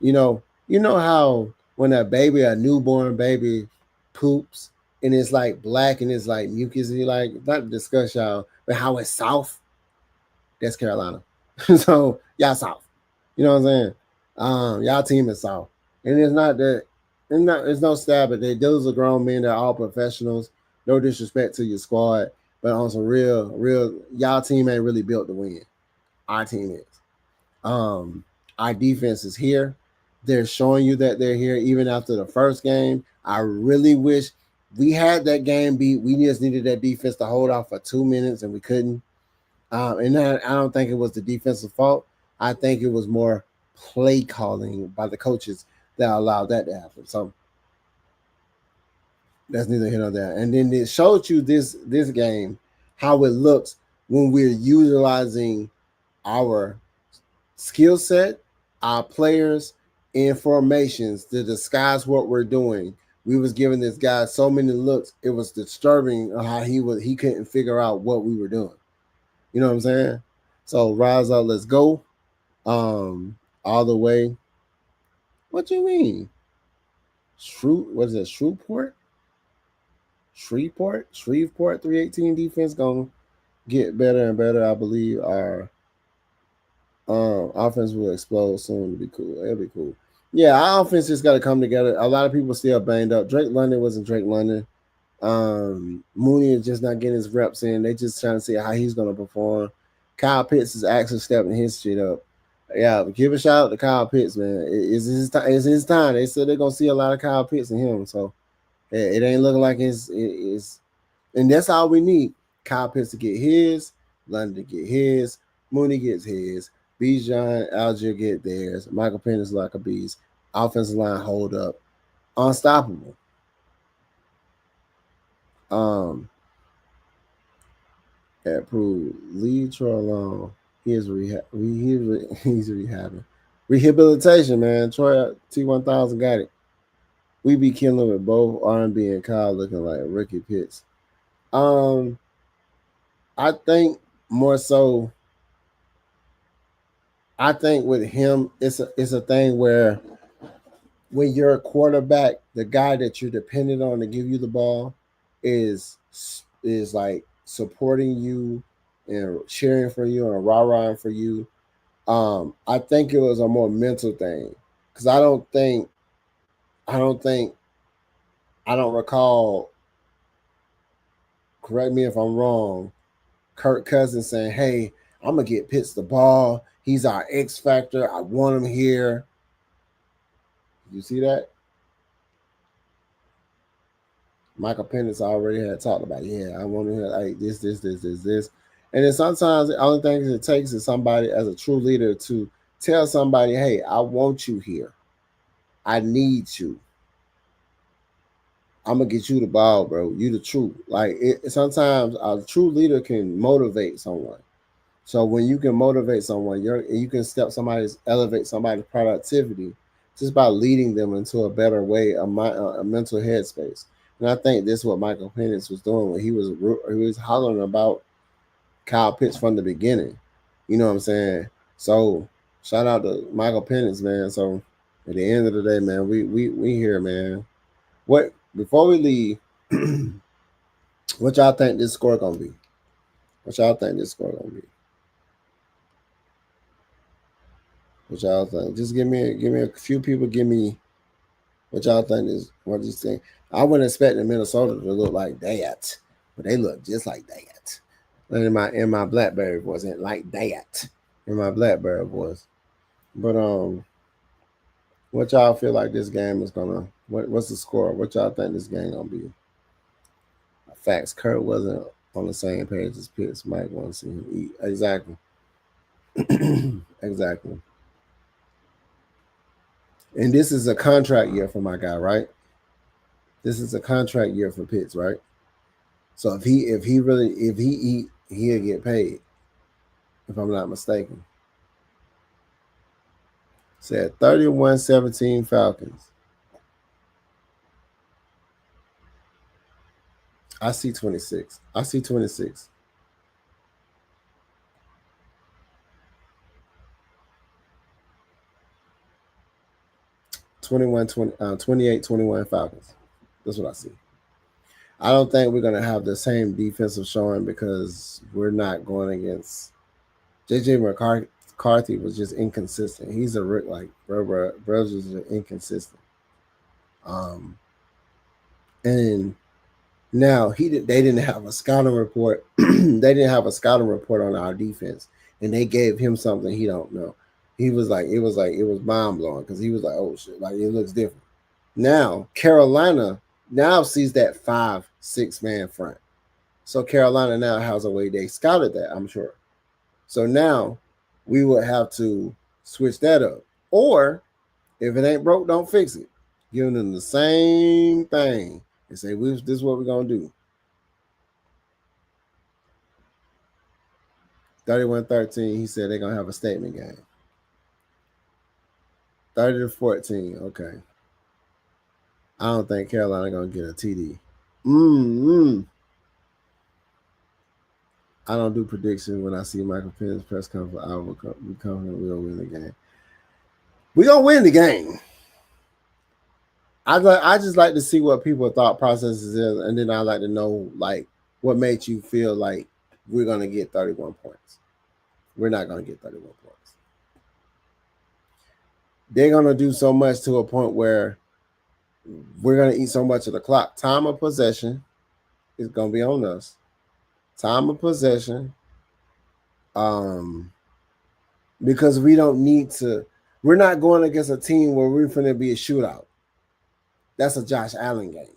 Speaker 1: you know how when a newborn baby poops and it's like black and it's like mucus, and you like, not to discuss y'all, but how it's soft. That's Carolina. So y'all soft. You know what I'm saying? Y'all team is soft, and it's not that. It's no stab at that. Those are grown men that are all professionals. No disrespect to your squad, but on some real, y'all team ain't really built to win. Our team is. Our defense is here. They're showing you that they're here even after the first game. I really wish we had that game beat. We just needed that defense to hold off for 2 minutes, and we couldn't. And I don't think it was the defensive fault. I think it was more play calling by the coaches that allowed that to happen. So that's neither here nor there. And then it showed you this game how it looks when we're utilizing our skill set, our players, and formations to disguise what we're doing. We was giving this guy so many looks, it was disturbing how he couldn't figure out what we were doing. You know what I'm saying? So rise up, let's go. All the way. What you mean? What is it? Shreveport 318 defense gonna get better and better. I believe our offense will explode soon. To be cool. It'll be cool. Yeah, our offense just got to come together. A lot of people still banged up. Drake London wasn't Drake London. Mooney is just not getting his reps in. They just trying to see how he's gonna perform. Kyle Pitts is actually stepping his shit up. Yeah, give a shout out to Kyle Pitts, man. It's his time. It's his time. They said they're gonna see a lot of Kyle Pitts in him. So it ain't looking like it's and that's all we need. Kyle Pitts to get his, London to get his, Mooney gets his, Bijan, Algier get theirs, Michael Penix like a beast, offensive line hold up, unstoppable. Approved. Leave Troy alone. He is he's rehabbing. Rehabilitation, man. Troy T1000 got it. We be killing with both R&B and Kyle looking like Ricky Pitts. I think more so. I think with him, it's a thing where when you're a quarterback, the guy that you're dependent on to give you the ball is like supporting you and cheering for you and rah-rahing for you. I think it was a more mental thing because I don't recall. Correct me if I'm wrong. Kirk Cousins saying, "Hey, I'm gonna get Pitts the ball. He's our X factor. I want him here." You see that? Michael Penix already had talked about, yeah, I want to hear like this. And then sometimes the only thing it takes is somebody as a true leader to tell somebody, hey, I want you here. I need you. I'm gonna get you the ball, bro. You the truth. Like sometimes a true leader can motivate someone. So when you can motivate someone, you can elevate somebody's productivity just by leading them into a better way, a mental headspace. And I think this is what Michael Penix was doing when he was hollering about Kyle Pitts from the beginning. You know what I'm saying? So shout out to Michael Penix, man. So at the end of the day, man, we here, man. What before we leave, what y'all think this score gonna be? What y'all think this score gonna be? What y'all think? Just give me a few people. Give me what y'all think is what you think. I wouldn't expect the Minnesota to look like that, but they look just like that. In my BlackBerry voice, ain't like that. In my BlackBerry voice, but what y'all feel like this game is gonna? What's the score? What y'all think this game gonna be? Facts. Kurt wasn't on the same page as Pitts. Mike want to see him eat. Exactly. Exactly. And this is a contract year for my guy, right? This is a contract year for Pitts, right? So if he eat, he'll get paid. If I'm not mistaken. Said 31-17 Falcons. I see 26. I see 26. 28-21 Falcons. That's what I see. I don't think we're going to have the same defensive showing because we're not going against JJ McCarthy was just inconsistent. He's a like bro's is inconsistent. And now they didn't have a scouting report. They didn't have a scouting report on our defense, and they gave him something he don't know. He was like it was mind blowing because he was like, oh shit, like it looks different. Now Carolina now sees that 5-6 man front. So Carolina now has a way they scouted that, I'm sure. So now we would have to switch that up. Or if it ain't broke, don't fix it. Giving them the same thing and say, this is what we're going to do. 31-13, he said they're going to have a statement game. 30-14, okay. I don't think Carolina going to get a TD. I don't do predictions when I see Michael Penn's press conference. I will be confident we'll win the game. We're going to win the game. I just like to see what people's thought processes is, and then I like to know, like, what makes you feel like we're going to get 31 points. We're not going to get 31 points. They're going to do so much to a point where we're going to eat so much of the clock. Time of possession is going to be on us. Time of possession. Because we don't need to. We're not going against a team where we're going to be a shootout. That's a Josh Allen game.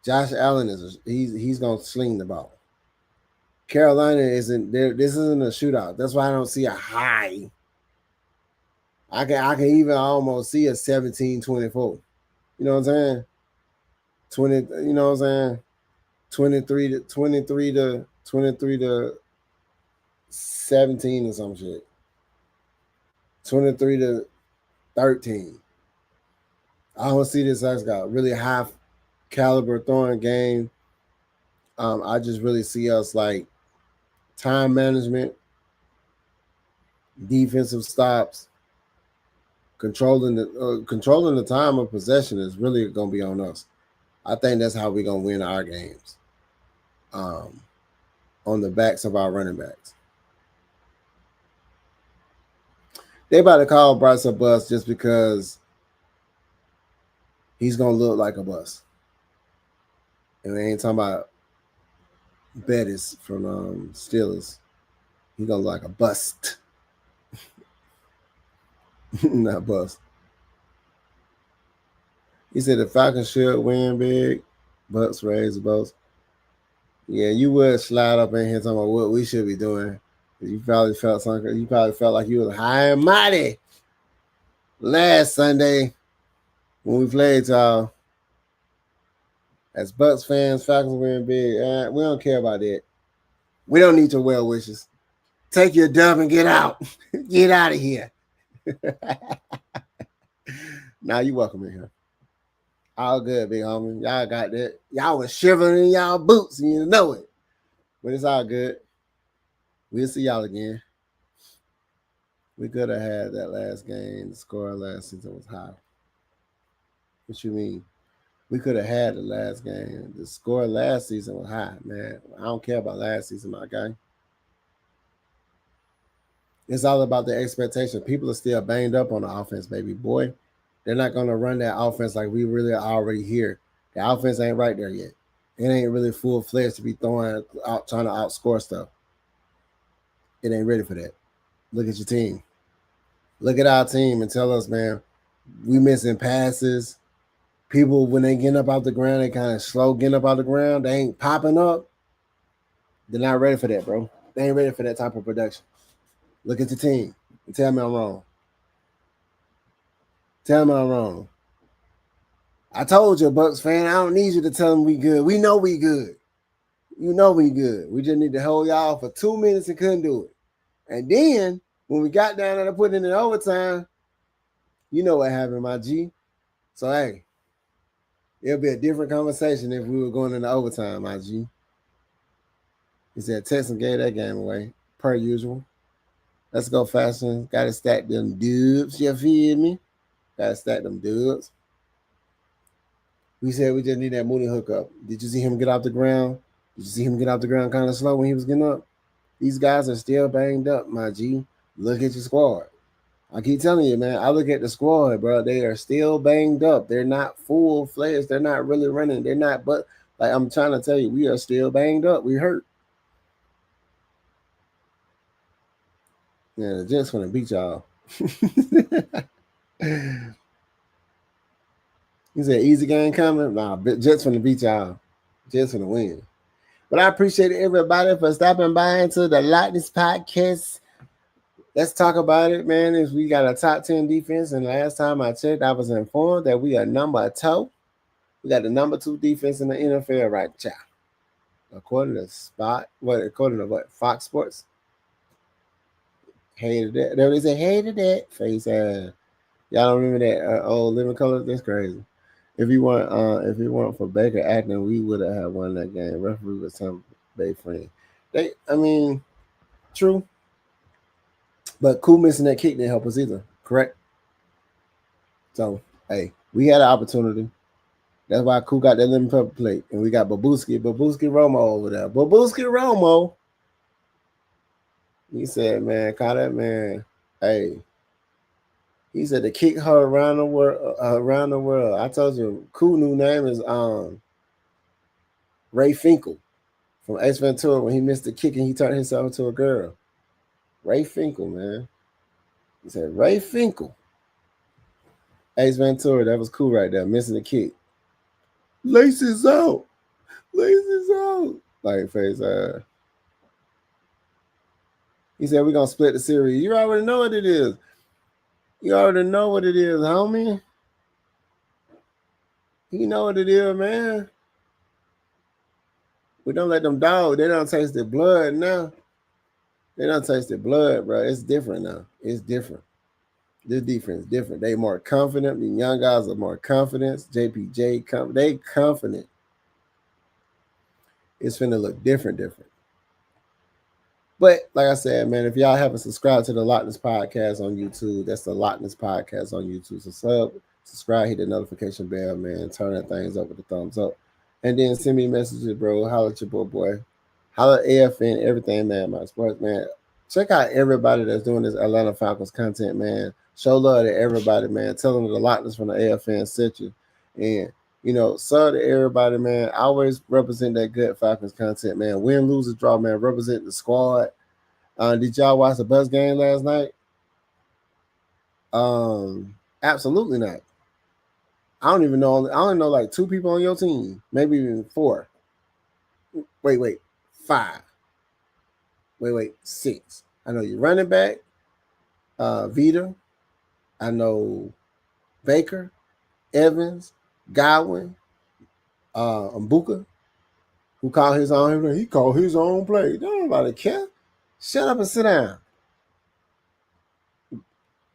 Speaker 1: Josh Allen he's going to sling the ball. Carolina isn't there. This isn't a shootout. That's why I don't see a high. I can even almost see a 17-24. You know what I'm saying? 20. You know what I'm saying? 23 to 17 or some shit. 23-13. I don't see this as got really high caliber throwing game. I just really see us like time management, defensive stops, controlling the time of possession is really going to be on us. I think that's how we're going to win our games. On the backs of our running backs. They about to call Bryce a bust just because he's going to look like a bust. And we ain't talking about Bettis from Steelers. He's going to look like a bust. Not bust. He said the Falcons should win big. Bucks raise the boats. Yeah, you would slide up in here talking about what we should be doing. You probably felt something. You probably felt like you was high and mighty last Sunday when we played y'all. As Bucks fans, Falcons win big. We don't care about that. We don't need your well wishes. Take your dub and get out. Get out of here. Now you welcome in here. All good, big homie. Y'all got that. Y'all was shivering in y'all boots and you know it. But it's all good. We'll see y'all again. We could have had that last game. The score last season was high. What you mean? We could have had the last game. The score last season was high, man. I don't care about last season, my guy. It's all about the expectation. People are still banged up on the offense, baby boy. They're not going to run that offense like we really are already here. The offense ain't right there yet. It ain't really full-fledged to be throwing out, trying to outscore stuff. It ain't ready for that. Look at your team. Look at our team and tell us, man, we missing passes. People, when they get up out the ground, they kind of slow getting up out the ground. They ain't popping up. They're not ready for that, bro. They ain't ready for that type of production. Look at the team and tell me I'm wrong. Tell me I'm wrong. I told you, Bucks fan, I don't need you to tell them we good. We know we good. You know we good. We just need to hold y'all for 2 minutes and couldn't do it. And then, when we got down there to put it in overtime, you know what happened, my G. So, hey, it'll be a different conversation if we were going into overtime, my G. He said Texans gave that game away, per usual. Let's go faster. Got to stack them dubs, you feel me? Got to stack them dubs. We said we just need that Mooney hookup. Did you see him get off the ground? Did you see him get off the ground kind of slow when he was getting up? These guys are still banged up, my G. Look at your squad. I keep telling you, man, I look at the squad, bro. They are still banged up. They're not full-fledged. They're not really running. They're not, but like I'm trying to tell you, we are still banged up. We hurt. Yeah, the Jets want to beat y'all. He said, easy game coming? Nah, Jets want to beat y'all. Jets want to win. But I appreciate everybody for stopping by into the Lochness podcast Let's talk about it, man. Is we got a top 10 defense, and last time I checked, I was informed that we are number 2. We got the number 2 defense in the NFL right now, according to according to what Fox Sports. Hated that. They say hated that face ass. Y'all don't remember that old Living Color? That's crazy. If you weren't for Baker acting, we would have won that game. Referee was some Bay friend. I mean, true. But Cool missing that kick didn't help us either. Correct. So hey, we had an opportunity. That's why Cool got that lemon pepper plate, and we got Babuski Romo over there. Babuski Romo. He said, "Man, call that man." Hey, he said to kick her around the world. Around the world. I told you, Cool new name is Ray Finkel from Ace Ventura. When he missed the kick and he turned himself into a girl. Ray Finkel, man. He said Ray Finkel. Ace Ventura, that was cool right there, missing the kick. Laces out. Laces out. Like face he said we're gonna split the series. You already know what it is. You already know what it is, homie. You know what it is, man. We don't let them dogs. They don't taste the blood now. They don't taste the blood, bro. It's different now. It's different. This defense is different. They more confident. The young guys are more confident. JPJ, they confident. It's finna look different. But like I said, man, if y'all haven't subscribed to the Lochness podcast on YouTube, that's the Lochness podcast on YouTube. So subscribe, hit the notification bell, man. Turn that things up with the thumbs up. And then send me messages, bro. Holla at your boy. Holla at AFN, everything, man. My sports, man. Check out everybody that's doing this Atlanta Falcons content, man. Show love to everybody, man. Tell them the Lochness from the AFN sent you. And, sub to everybody, man. I always represent that good Falcons content, man. Win, lose, or draw, man. Represent the squad. Did y'all watch the Bucks game last night? Absolutely not. I don't even know. I only know like 2 people on your team, maybe even 4. Wait, 5. Wait, 6. I know your running back, Vita. I know Baker, Evans, Godwin, Mbuka, who called his own. He called his own play. Don't nobody care. Shut up and sit down.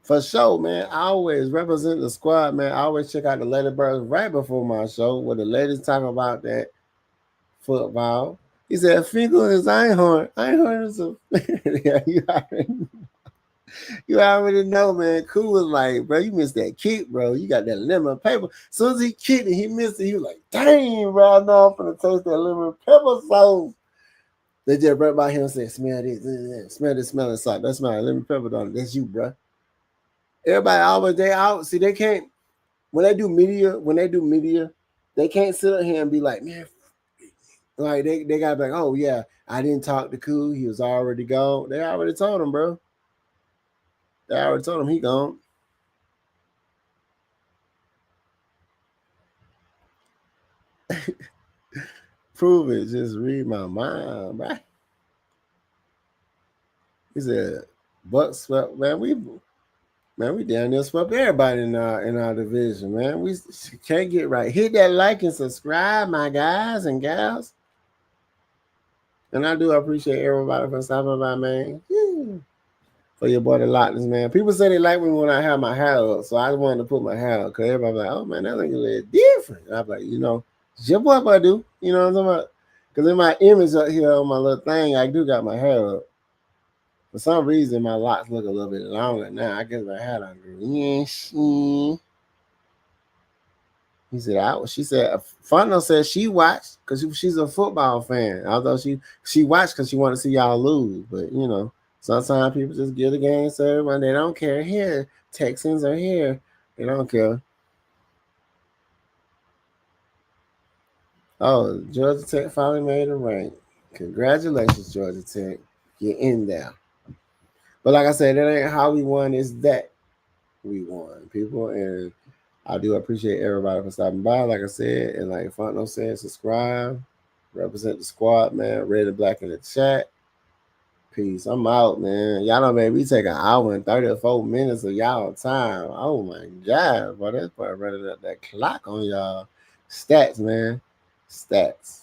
Speaker 1: For sure, man. I always represent the squad, man. I always check out the Lady Birds right before my show where the ladies talk about that football. He said, Finkel is Einhorn. Einhorn is a yeah, you already know, man. Cool was like, bro, you missed that kick, bro. You got that lemon pepper. As soon as he kicked it, he missed it. He was like, dang, bro, I know I'm gonna taste that lemon pepper sauce. They just right by him and said, smell this, smell this smelling salt. That's my lemon pepper on it. That's you, bro. Everybody always they out. See, they can't when they do media, they can't sit up here and be like, man, like they gotta be like, oh yeah, I didn't talk to Cool. He was already gone. They already told him, bro. They already told him he gone. Prove it. Just read my mind, bro. He said, Bucks swept, man. We down there swept everybody in our division, man. We can't get right. Hit that like and subscribe, my guys and gals. And I do appreciate everybody for stopping by, man. For your boy the Lochness, man. People say they like me when I have my hair up, so I wanted to put my hair up because everybody's like, oh man, that looks a little different. And I'm like, it's your boy, I do. You know what I'm talking about? Because in my image up here on my little thing, I do got my hair up. For some reason, my locks look a little bit longer now. I guess my hair done grew. He said, she said, Fondo said she watched because she's a football fan. Although she watched because she wanted to see y'all lose. But, sometimes people just give the game to everyone. They don't care. Here, Texans are here. They don't care. Oh, Georgia Tech finally made a rank. Congratulations, Georgia Tech. You're in there. But like I said, that ain't how we won. It's that we won, people. And I do appreciate everybody for stopping by. Like I said, and like Fondo said, subscribe. Represent the squad, man. Red and black in the chat. Peace. I'm out, man. Y'all know, man, we take an hour and 34 minutes of y'all time. Oh my God, bro. That's probably running up that clock on y'all. Stats, man. Stats.